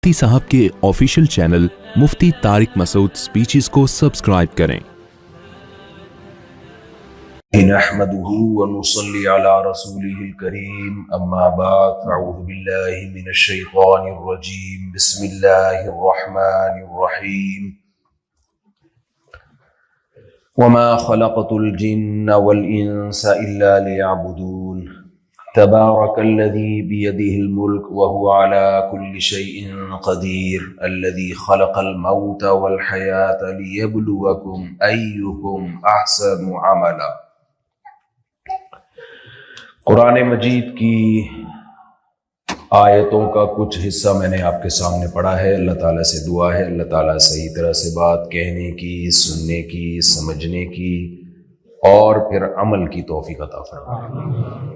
مفتی صاحب کے official channel مفتی طارق مسعود speeches کو سبسکرائب کریں۔ نحمده ونصلي على رسوله الكريم اما بعد فاعوذ بالله من الشيطان الرجيم بسم الله الرحمن الرحيم وما خلقت الجن والانس الا ليعبدون تبارك الذي بيده الملك وهو على كل شيء قدير الذي خلق الموت والحياة ليبلوكم ايكم احسن عملا۔ قرآن مجید کی آیتوں کا کچھ حصہ میں نے آپ کے سامنے پڑھا ہے۔ اللہ تعالیٰ سے دعا ہے اللہ تعالیٰ صحیح طرح سے بات کہنے کی، سننے کی، سمجھنے کی اور پھر عمل کی توفیق عطا فرمائے۔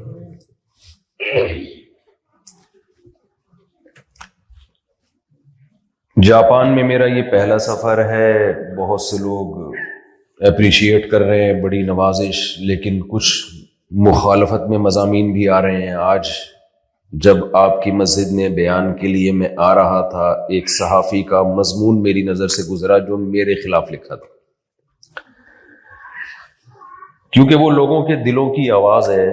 جاپان میں میرا یہ پہلا سفر ہے۔ بہت سے لوگ اپریشیٹ کر رہے ہیں، بڑی نوازش، لیکن کچھ مخالفت میں مضامین بھی آ رہے ہیں۔ آج جب آپ کی مسجد میں بیان کے لیے میں آ رہا تھا، ایک صحافی کا مضمون میری نظر سے گزرا جو میرے خلاف لکھا تھا، کیونکہ وہ لوگوں کے دلوں کی آواز ہے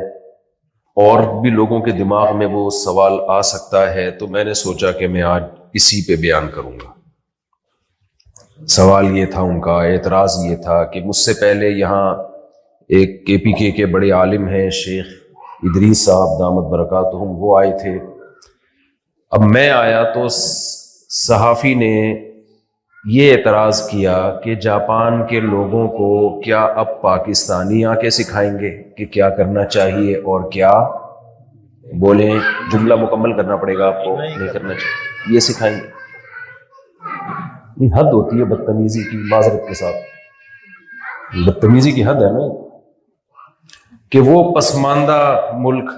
اور بھی لوگوں کے دماغ میں وہ سوال آ سکتا ہے، تو میں نے سوچا کہ میں آج اسی پہ بیان کروں گا۔ سوال یہ تھا، ان کا اعتراض یہ تھا کہ مجھ سے پہلے یہاں ایک کے پی کے بڑے عالم ہیں شیخ ادریس صاحب دامت برکاتہم، وہ آئے تھے۔ اب میں آیا تو صحافی نے یہ اعتراض کیا کہ جاپان کے لوگوں کو کیا اب پاکستانی آ کے سکھائیں گے کہ کیا کرنا چاہیے اور کیا بولیں؟ جملہ مکمل کرنا پڑے گا آپ کو، نہیں کرنا چاہیے، یہ سکھائیں گے؟ یہ حد ہوتی ہے بدتمیزی کی، معذرت کے ساتھ بدتمیزی کی حد ہے نا، کہ وہ پسماندہ ملک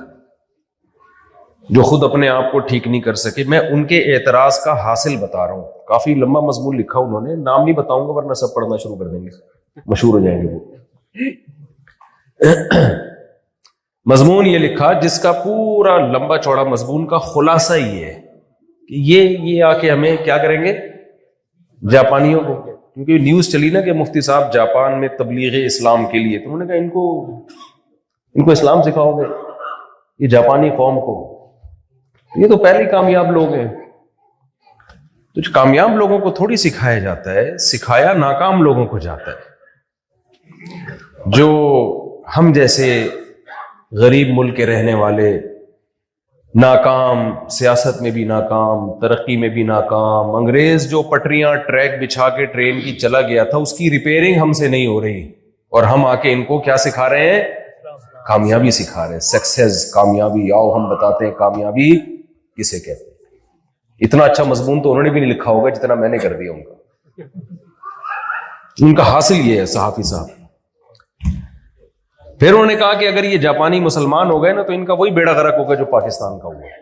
جو خود اپنے آپ کو ٹھیک نہیں کر سکے، میں ان کے اعتراض کا حاصل بتا رہا ہوں۔ کافی لمبا مضمون لکھا انہوں نے، نام نہیں بتاؤں گا ورنہ سب پڑھنا شروع کر دیں گے، مشہور ہو جائیں گے وہ۔ مضمون یہ لکھا جس کا پورا لمبا چوڑا مضمون کا خلاصہ یہ ہے کہ یہ آ کے ہمیں کیا کریں گے؟ جاپانیوں کو، کیونکہ نیوز چلی نا کہ مفتی صاحب جاپان میں تبلیغ اسلام کے لیے، تو انہوں نے کہا ان کو اسلام سکھاؤ گے یہ جاپانی قوم کو؟ یہ تو پہلے کامیاب لوگ ہیں، تو کامیاب لوگوں کو تھوڑی سکھایا جاتا ہے، سکھایا ناکام لوگوں کو جاتا ہے، جو ہم جیسے غریب ملک کے رہنے والے، ناکام، سیاست میں بھی ناکام، ترقی میں بھی ناکام۔ انگریز جو پٹریاں ٹریک بچھا کے ٹرین کی چلا گیا تھا، اس کی ریپیئرنگ ہم سے نہیں ہو رہی، اور ہم آ کے ان کو کیا سکھا رہے ہیں؟ کامیابی سکھا رہے ہیں، سکسیس، کامیابی۔ آؤ ہم بتاتے ہیں کامیابی کسے کہتے ہیں۔ اتنا اچھا مضمون تو انہوں نے بھی نہیں لکھا ہوگا جتنا میں نے کر دیا ان کا حاصل یہ ہے صحافی صاحب۔ پھر انہوں نے کہا کہ اگر یہ جاپانی مسلمان ہو گئے نا تو ان کا وہی بیڑا غرق ہوگا جو پاکستان کا ہوا۔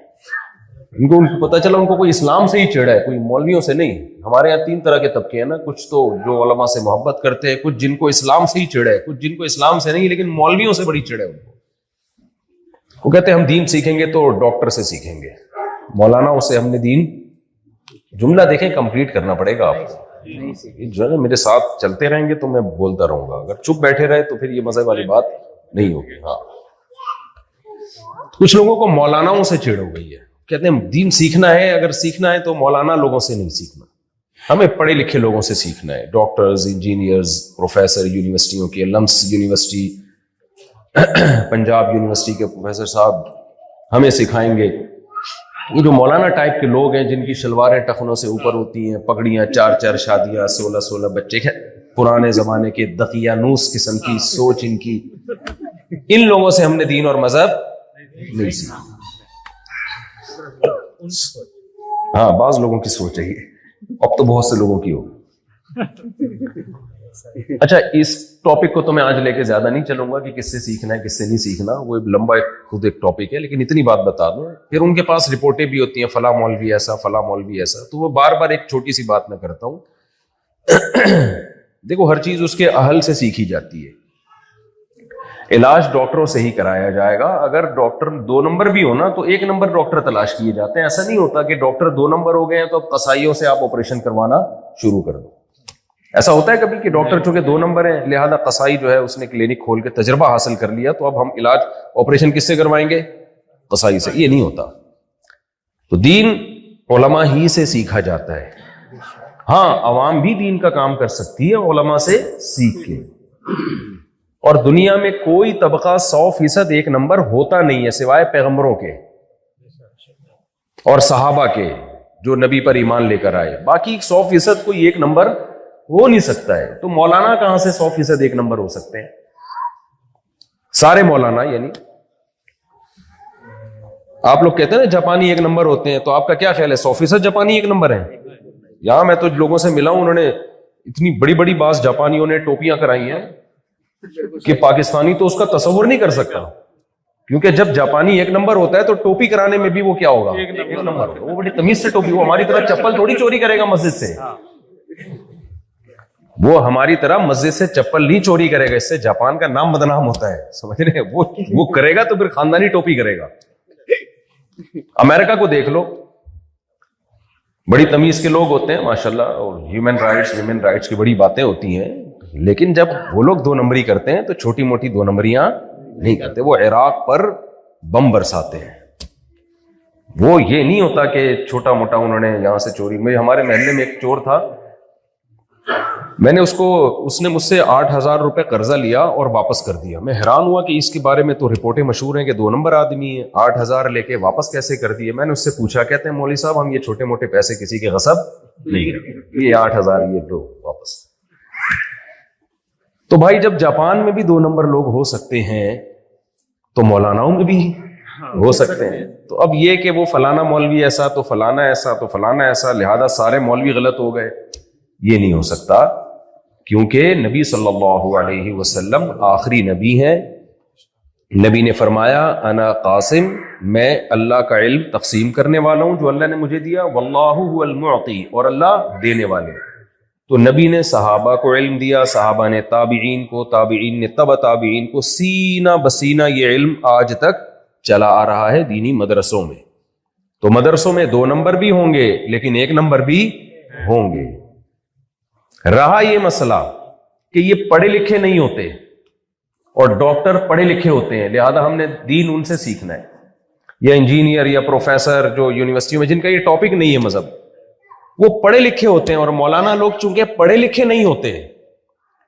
ان کو پتا چلا ان کو کوئی اسلام سے ہی چڑھا ہے، کوئی مولویوں سے نہیں۔ ہمارے یہاں تین طرح کے طبقے ہیں نا، کچھ تو جو علماء سے محبت کرتے ہیں، کچھ جن کو اسلام سے ہی چڑھا ہے، کچھ جن کو اسلام سے نہیں لیکن مولویوں سے بڑی چڑھا ہے ان کو۔ وہ کہتے ہیں ہم دین سیکھیں گے تو ڈاکٹر سے سیکھیں گے، مولانا اسے ہم نے دین، جملہ دیکھیں کمپلیٹ کرنا پڑے گا آپ کو۔ جو ہے نا میرے ساتھ چلتے رہیں گے تو میں بولتا رہوں گا، اگر چپ بیٹھے رہے تو پھر یہ مزے والی بات نہیں ہوگی۔ ہاں، کچھ لوگوں کو مولاناؤں سے چڑ ہو گئی ہے، کہتے ہیں دین سیکھنا ہے، اگر سیکھنا ہے تو مولانا لوگوں سے نہیں سیکھنا، ہمیں پڑھے لکھے لوگوں سے سیکھنا ہے، ڈاکٹرز، انجینئرز، پروفیسر یونیورسٹیوں کے، لمس یونیورسٹی، پنجاب یونیورسٹی کے پروفیسر صاحب ہمیں سکھائیں گے۔ یہ جو مولانا ٹائپ کے لوگ ہیں جن کی شلواریں ٹخنوں سے اوپر ہوتی ہیں، پگڑیاں، 4 شادیاں، 16 بچے، پرانے زمانے کے دقیانوس قسم کی سوچ ان کی، ان لوگوں سے ہم نے دین اور مذہب نہیں سیکھا۔ ہاں، بعض لوگوں کی سوچ ہے یہ، اب تو بہت سے لوگوں کی ہوگی۔ اچھا، اس ٹاپک کو تو میں آج لے کے زیادہ نہیں چلوں گا کہ کس سے سیکھنا ہے کس سے نہیں سیکھنا، وہ لمبا خود ایک ٹاپک ہے، لیکن اتنی بات بتا دوں۔ پھر ان کے پاس رپورٹیں بھی ہوتی ہیں، فلاں مولوی ایسا، فلاں مولوی ایسا، تو وہ بار بار ایک چھوٹی سی بات میں کرتا ہوں۔ دیکھو، ہر چیز اس کے اہل سے سیکھی جاتی ہے، علاج ڈاکٹروں سے ہی کرایا جائے گا. اگر ڈاکٹر 2 نمبر بھی ہو نا تو 1 نمبر ڈاکٹر تلاش کیے جاتے ہیں. ایسا نہیں ہوتا کہ ڈاکٹر 2 نمبر ہو گئے ہیں تو اب قصائیوں سے آپ آپریشن کروانا شروع کر دو. ایسا ہوتا ہے کبھی کہ ڈاکٹر چونکہ 2 نمبر ہیں لہذا قصائی جو ہے اس نے کلینک کھول کے تجربہ حاصل کر لیا تو اب ہم علاج آپریشن کس سے کروائیں گے؟ قصائی سے. یہ نہیں ہوتا. تو دین علماء ہی سے سیکھا جاتا ہے. ہاں عوام بھی دین کا کام کر سکتی ہے علماء سے سیکھ کے. اور دنیا میں کوئی طبقہ 100% 1 نمبر ہوتا نہیں ہے سوائے پیغمبروں کے اور صحابہ کے جو نبی پر ایمان لے کر آئے. باقی 100% کوئی 1 نمبر ہو نہیں سکتا ہے. تو مولانا کہاں سے 100% 1 نمبر ہو سکتے ہیں؟ سارے مولانا یعنی آپ لوگ کہتے ہیں نا جاپانی 1 نمبر ہوتے ہیں, تو آپ کا کیا خیال ہے 100% جاپانی 1 نمبر ہیں؟ یہاں میں تو لوگوں سے ملا ہوں انہوں نے اتنی بڑی بڑی باز جاپانیوں نے ٹوپیاں کرائی ہیں کہ پاکستانی تو اس کا تصور نہیں کر سکتا. کیونکہ جب جاپانی 1 نمبر ہوتا ہے تو ٹوپی کرانے میں بھی وہ کیا ہوگا؟ 1 نمبر ہوگا. وہ بڑی تمیز سے ٹوپی, وہ ہماری طرح چپل تھوڑی چوری کرے گا مسجد سے. وہ ہماری طرح مسجد سے چپل نہیں چوری کرے گا. اس سے جاپان کا نام بدنام ہوتا ہے, سمجھ رہے ہیں؟ وہ کرے گا تو پھر خاندانی ٹوپی کرے گا. امریکہ کو دیکھ لو, بڑی تمیز کے لوگ ہوتے ہیں ماشاءاللہ, اور ہیومن رائٹس کی بڑی باتیں ہوتی ہیں, لیکن جب وہ لوگ 2 نمبری کرتے ہیں تو چھوٹی موٹی 2 نمبریاں نہیں کرتے. وہ عراق پر بم برساتے ہیں. وہ یہ نہیں ہوتا کہ چھوٹا موٹا انہوں نے یہاں سے چوری. ہمارے محلے میں ایک چور تھا, میں نے اس نے مجھ سے 8,000 روپے قرضہ لیا اور واپس کر دیا. میں حیران ہوا کہ اس کے بارے میں تو رپورٹیں مشہور ہیں کہ 2 نمبر آدمی ہے, 8,000 لے کے واپس کیسے کر دیے. میں نے اس سے پوچھا, کہتے ہیں مولوی صاحب ہم یہ چھوٹے موٹے پیسے کسی کے غصب نہیں کرتے, یہ 8,000 یہ دو واپس. تو بھائی جب جاپان میں بھی 2 نمبر لوگ ہو سکتے ہیں تو مولاناؤں میں بھی ہو سکتے ہیں. تو اب یہ کہ وہ فلانا مولوی ایسا تو فلانا ایسا تو فلانا ایسا لہذا سارے مولوی غلط ہو گئے, یہ نہیں ہو سکتا. کیونکہ نبی صلی اللہ علیہ وسلم آخری نبی ہیں. نبی نے فرمایا انا قاسم, میں اللہ کا علم تقسیم کرنے والا ہوں جو اللہ نے مجھے دیا, واللہ هو المعطی, اور اللہ دینے والے. تو نبی نے صحابہ کو علم دیا, صحابہ نے تابعین کو, تابعین نے تبع تابعین کو, سینہ بسینہ یہ علم آج تک چلا آ رہا ہے دینی مدرسوں میں. تو مدرسوں میں 2 نمبر بھی ہوں گے لیکن 1 نمبر بھی ہوں گے. رہا یہ مسئلہ کہ یہ پڑھے لکھے نہیں ہوتے اور ڈاکٹر پڑھے لکھے ہوتے ہیں, لہذا ہم نے دین ان سے سیکھنا ہے. یا انجینئر یا پروفیسر جو یونیورسٹیوں میں جن کا یہ ٹاپک نہیں ہے مذہب, وہ پڑھے لکھے ہوتے ہیں, اور مولانا لوگ چونکہ پڑھے لکھے نہیں ہوتے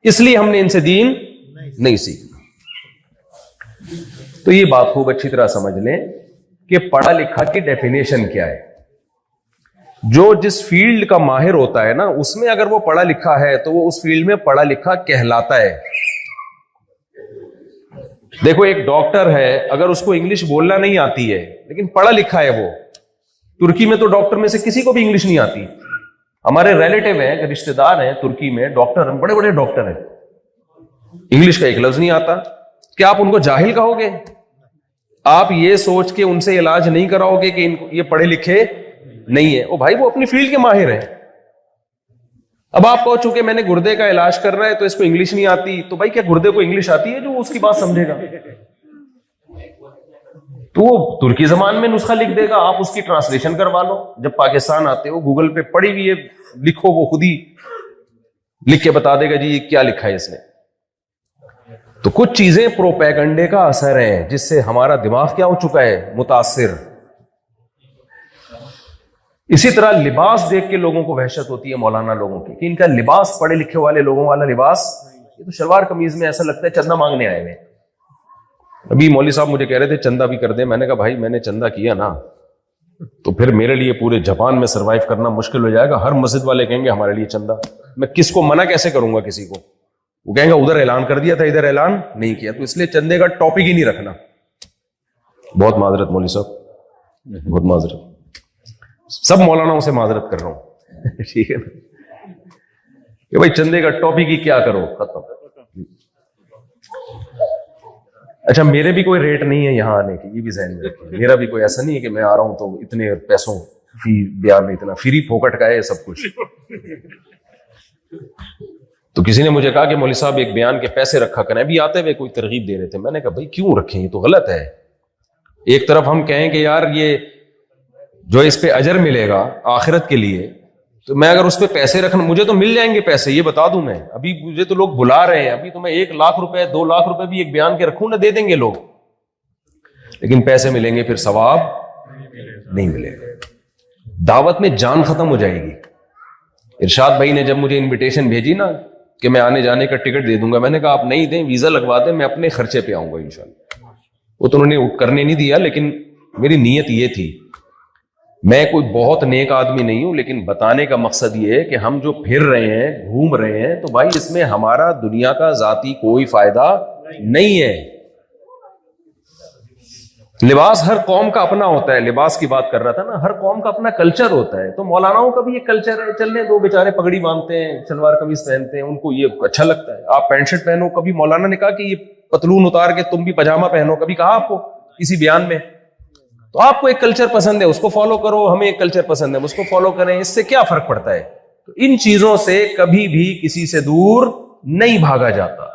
اس لیے ہم نے ان سے دین نہیں سیکھنا. تو یہ بات خوب اچھی طرح سمجھ لیں کہ پڑھا لکھا کی ڈیفینیشن کیا ہے. جو جس فیلڈ کا ماہر ہوتا ہے نا اس میں اگر وہ پڑھا لکھا ہے تو وہ اس فیلڈ میں پڑھا لکھا کہلاتا ہے. دیکھو ایک ڈاکٹر ہے, اگر اس کو انگلش بولنا نہیں آتی ہے لیکن پڑھا لکھا ہے, وہ ترکی میں تو ڈاکٹر میں سے کسی کو بھی انگلش نہیں آتی. ہمارے ریلیٹیو ہیں, رشتہ دار ہیں ترکی میں, ڈاکٹر ہیں, بڑے بڑے ڈاکٹر ہیں, انگلش کا ایک لفظ نہیں آتا. کیا آپ ان کو جاہل کہو گے؟ آپ یہ سوچ کے ان سے علاج نہیں کراؤ گے کہ یہ پڑھے لکھے نہیں ہے. او بھائی وہ اپنی فیلڈ کے ماہر ہیں. اب آپ کہو چونکہ میں نے گردے کا علاج کر رہا ہے تو اس کو انگلش نہیں آتی, تو بھائی کیا گردے کو انگلش آتی ہے جو اس کی بات سمجھے گا؟ تو وہ ترکی زبان میں نسخہ لکھ دے گا, آپ اس کی ٹرانسلیشن کروا لو. جب پاکستان آتے ہو گوگل پہ پڑھی ہوئی ہے لکھو, وہ خود ہی لکھ کے بتا دے گا جی کیا لکھا ہے اس نے. تو کچھ چیزیں پروپیگنڈے کا اثر ہے جس سے ہمارا دماغ کیا ہو چکا ہے, متاثر. اسی طرح لباس دیکھ کے لوگوں کو وحشت ہوتی ہے مولانا لوگوں کی کہ ان کا لباس پڑھے لکھے والے لوگوں والا لباس, یہ تو شلوار قمیض میں ایسا لگتا ہے چندہ مانگنے آئے ہوئے. ابھی مولوی صاحب مجھے کہہ رہے تھے چندہ بھی کر دیں. میں نے کہا بھائی میں نے چندہ کیا نا تو پھر میرے لیے پورے جاپان میں سروائیو کرنا مشکل ہو جائے گا. ہر مسجد والے کہیں گے ہمارے لیے چندہ. میں کس کو منع کیسے کروں گا کسی کو؟ وہ کہیں گے ادھر اعلان کر دیا تھا ادھر اعلان نہیں کیا. تو اس لیے چندے کا ٹاپک ہی نہیں رکھنا. بہت معذرت مولوی صاحب, بہت معذرت, سب مولاناؤں سے معذرت کر رہا ہوں. ٹھیک ہے کہ بھائی چندے کا ٹاپک ہی کیا کرو, ختم. اچھا میرے بھی کوئی ریٹ نہیں ہے یہاں آنے کی, یہ بھی ذہن میں رکھیں. میرا بھی کوئی ایسا نہیں ہے کہ میں آ رہا ہوں تو اتنے پیسوں فی بیار میں اتنا فری پھوکٹ کا ہے سب کچھ. تو کسی نے مجھے کہا کہ مولوی صاحب ایک بیان کے پیسے رکھا کریں، ابھی آتے ہوئے کوئی ترغیب دے رہے تھے، میں نے کہا بھائی کیوں رکھیں، یہ تو غلط ہے. ایک طرف ہم کہیں کہ یار یہ جو اس پہ اجر ملے گا آخرت کے لیے، تو میں اگر اس پہ پیسے رکھنا، مجھے تو مل جائیں گے پیسے، یہ بتا دوں میں، ابھی مجھے تو لوگ بلا رہے ہیں، ابھی تو میں 1 لاکھ روپے 2 لاکھ روپے بھی ایک بیان کے رکھوں نہ، دے دیں گے لوگ، لیکن پیسے ملیں گے پھر ثواب نہیں ملے گا. دعوت میں جان ختم ہو جائے گی. ارشاد بھائی نے جب مجھے انویٹیشن بھیجی نا کہ میں آنے جانے کا ٹکٹ دے دوں گا، میں نے کہا آپ نہیں دیں، ویزا لگوا دیں، میں اپنے خرچے پہ آؤں گا انشاءاللہ. وہ تو انہوں نے کرنے نہیں دیا، لیکن میری نیت یہ تھی. میں کوئی بہت نیک آدمی نہیں ہوں، لیکن بتانے کا مقصد یہ ہے کہ ہم جو پھر رہے ہیں، گھوم رہے ہیں، تو بھائی اس میں ہمارا دنیا کا ذاتی کوئی فائدہ نہیں ہے. لباس ہر قوم کا اپنا ہوتا ہے، لباس کی بات کر رہا تھا نا، ہر قوم کا اپنا کلچر ہوتا ہے. تو مولاناؤں کا بھی یہ کلچر ہے، چلنے دو بیچارے پگڑی باندھتے ہیں، شلوار قمیض پہنتے ہیں، ان کو یہ اچھا لگتا ہے. آپ پینٹ شرٹ پہنو، کبھی مولانا نے کہا کہ یہ پتلون اتار کے تم بھی پاجامہ پہنو، کبھی کہا آپ کو کسی بیان میں؟ تو آپ کو ایک کلچر پسند ہے، اس کو فالو کرو، ہمیں ایک کلچر پسند ہے، اس کو فالو کریں، اس سے کیا فرق پڑتا ہے؟ تو ان چیزوں سے کبھی بھی کسی سے دور نہیں بھاگا جاتا.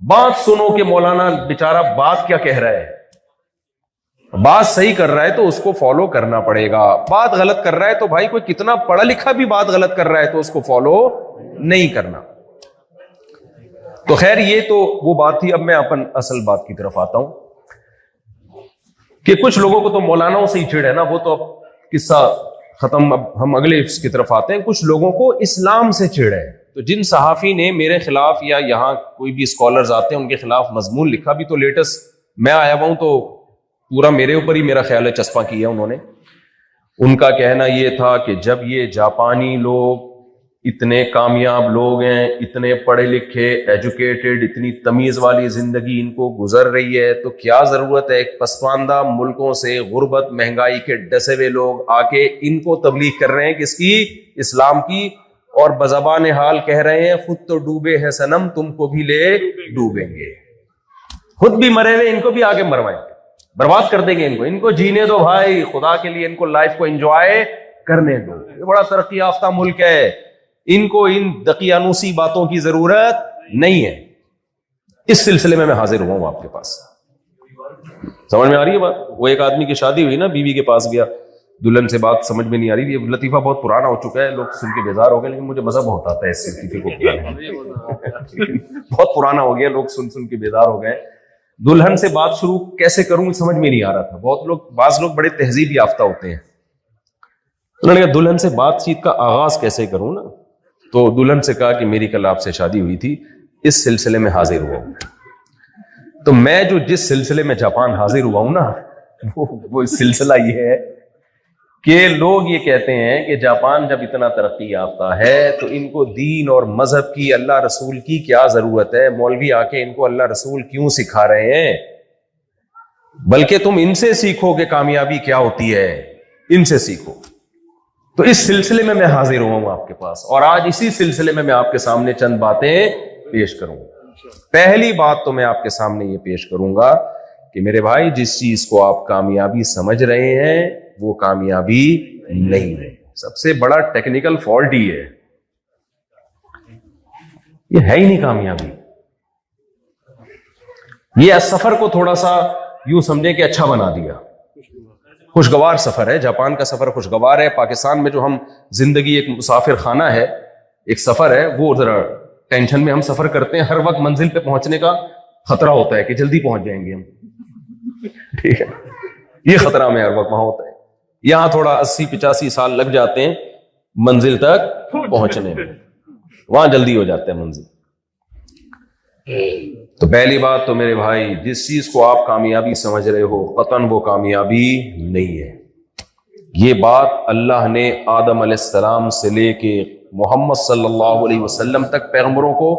بات سنو کہ مولانا بیچارہ بات کیا کہہ رہا ہے، بات صحیح کر رہا ہے تو اس کو فالو کرنا پڑے گا. بات غلط کر رہا ہے تو بھائی کوئی کتنا پڑھا لکھا بھی بات غلط کر رہا ہے تو اس کو فالو نہیں کرنا. تو خیر یہ تو وہ بات تھی. اب میں اپن اصل بات کی طرف آتا ہوں کہ کچھ لوگوں کو تو مولاناؤں سے ہی چھڑ ہے نا، وہ تو اب قصہ ختم. اب ہم اگلے اس کی طرف آتے ہیں. کچھ لوگوں کو اسلام سے چھڑ ہے. تو جن صحافی نے میرے خلاف یا یہاں کوئی بھی اسکالرز آتے ہیں ان کے خلاف مضمون لکھا، بھی تو لیٹسٹ میں آیا ہوا ہوں تو پورا میرے اوپر ہی میرا خیال ہے چسپاں کیا انہوں نے. ان کا کہنا یہ تھا کہ جب یہ جاپانی لوگ اتنے کامیاب لوگ ہیں، اتنے پڑھے لکھے، ایجوکیٹڈ، اتنی تمیز والی زندگی ان کو گزر رہی ہے، تو کیا ضرورت ہے ایک پسماندہ ملکوں سے غربت مہنگائی کے ڈسے ہوئے لوگ آ کے ان کو تبلیغ کر رہے ہیں کس کی؟ اسلام کی. اور بزبان حال کہہ رہے ہیں خود تو ڈوبے ہیں صنم تم کو بھی لے ڈوبیں گے. خود بھی مرے ہوئے، ان کو بھی آگے مروائیں گے، برباد کر دیں گے ان کو جینے دو بھائی، خدا کے لیے ان کو لائف کو انجوائے کرنے دو. یہ بڑا ترقی یافتہ ملک ہے، ان کو ان دقیانوسی باتوں کی ضرورت نہیں ہے. اس سلسلے میں حاضر ہوا ہوں آپ کے پاس. سمجھ میں آ رہی ہے بات؟ وہ ایک آدمی کی شادی ہوئی نا، بیوی کے پاس گیا، دلہن سے بات سمجھ میں نہیں آ رہی. یہ لطیفہ بہت پرانا ہو چکا ہے، لوگ سن کے بیزار ہو گئے، لیکن مجھے مزہ بہت آتا ہے اس لطیفے کو بہت پرانا ہو گیا، لوگ سن کے بیزار ہو گئے. دلہن سے بات شروع کیسے کروں سمجھ میں نہیں آ رہا تھا. بعض لوگ بڑے تہذیب یافتہ ہوتے ہیں. انہوں نے کہا دلہن سے بات چیت کا آغاز کیسے کروں نا، تو دلہن سے کہا کہ میری کل آپ سے شادی ہوئی تھی، اس سلسلے میں حاضر ہوا ہوں. تو میں جو جس سلسلے میں جاپان حاضر ہوا ہوں نا، وہ سلسلہ یہ ہے کہ لوگ یہ کہتے ہیں کہ جاپان جب اتنا ترقی یافتہ ہے تو ان کو دین اور مذہب کی، اللہ رسول کی کیا ضرورت ہے؟ مولوی آ کے ان کو اللہ رسول کیوں سکھا رہے ہیں؟ بلکہ تم ان سے سیکھو کہ کامیابی کیا ہوتی ہے، ان سے سیکھو. تو اس سلسلے میں حاضر ہوا ہوں آپ کے پاس، اور آج اسی سلسلے میں آپ کے سامنے چند باتیں پیش کروں گا. پہلی بات تو میں آپ کے سامنے یہ پیش کروں گا کہ میرے بھائی جس چیز کو آپ کامیابی سمجھ رہے ہیں وہ کامیابی نہیں ہے. سب سے بڑا ٹیکنیکل فالٹ ہی ہے، یہ ہے ہی نہیں کامیابی. یہ سفر کو تھوڑا سا یوں سمجھیں کہ اچھا بنا دیا، خوشگوار سفر ہے. جاپان کا سفر خوشگوار ہے. پاکستان میں جو ہم زندگی ایک مسافر خانہ ہے، ایک سفر ہے، وہ ذرا ٹینشن میں ہم سفر کرتے ہیں. ہر وقت منزل پہ پہنچنے کا خطرہ ہوتا ہے کہ جلدی پہنچ جائیں گے ہم، ٹھیک ہے، یہ خطرہ ہمیں ہر وقت وہاں ہوتا ہے. یہاں تھوڑا 80-85 سال لگ جاتے ہیں منزل تک پہنچنے میں، وہاں جلدی ہو جاتا ہے منزل. تو پہلی بات تو میرے بھائی جس چیز کو آپ کامیابی سمجھ رہے ہو قطعاً وہ کامیابی نہیں ہے. یہ بات اللہ نے آدم علیہ السلام سے لے کے محمد صلی اللہ علیہ وسلم تک پیغمبروں کو،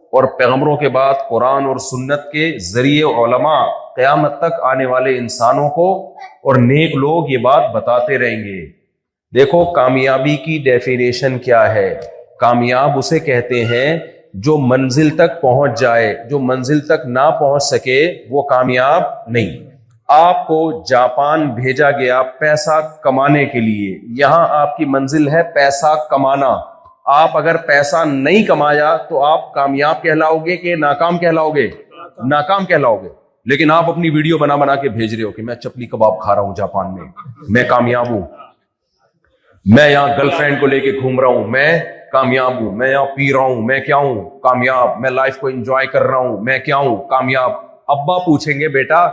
اور پیغمبروں کے بعد قرآن اور سنت کے ذریعے علماء، قیامت تک آنے والے انسانوں کو اور نیک لوگ یہ بات بتاتے رہیں گے. دیکھو کامیابی کی ڈیفینیشن کیا ہے؟ کامیاب اسے کہتے ہیں جو منزل تک پہنچ جائے، جو منزل تک نہ پہنچ سکے وہ کامیاب نہیں. آپ کو جاپان بھیجا گیا پیسہ کمانے کے لیے، یہاں آپ کی منزل ہے پیسہ کمانا. آپ اگر پیسہ نہیں کمایا تو آپ کامیاب کہلاؤ گے کہ ناکام کہلاؤ گے؟ ناکام کہلاؤ گے. لیکن آپ اپنی ویڈیو بنا بنا کے بھیج رہے ہو کہ میں چپلی کباب کھا رہا ہوں جاپان میں کامیاب ہوں, میں یہاں گرل فرینڈ کو لے کے گھوم رہا ہوں, میں کامیاب ہوں, میں یہاں پی رہا ہوں, میں کیا ہوں؟ کامیاب. میں لائف کو انجوائے کر رہا ہوں, میں کیا ہوں؟ کامیاب. ابا پوچھیں گے بیٹا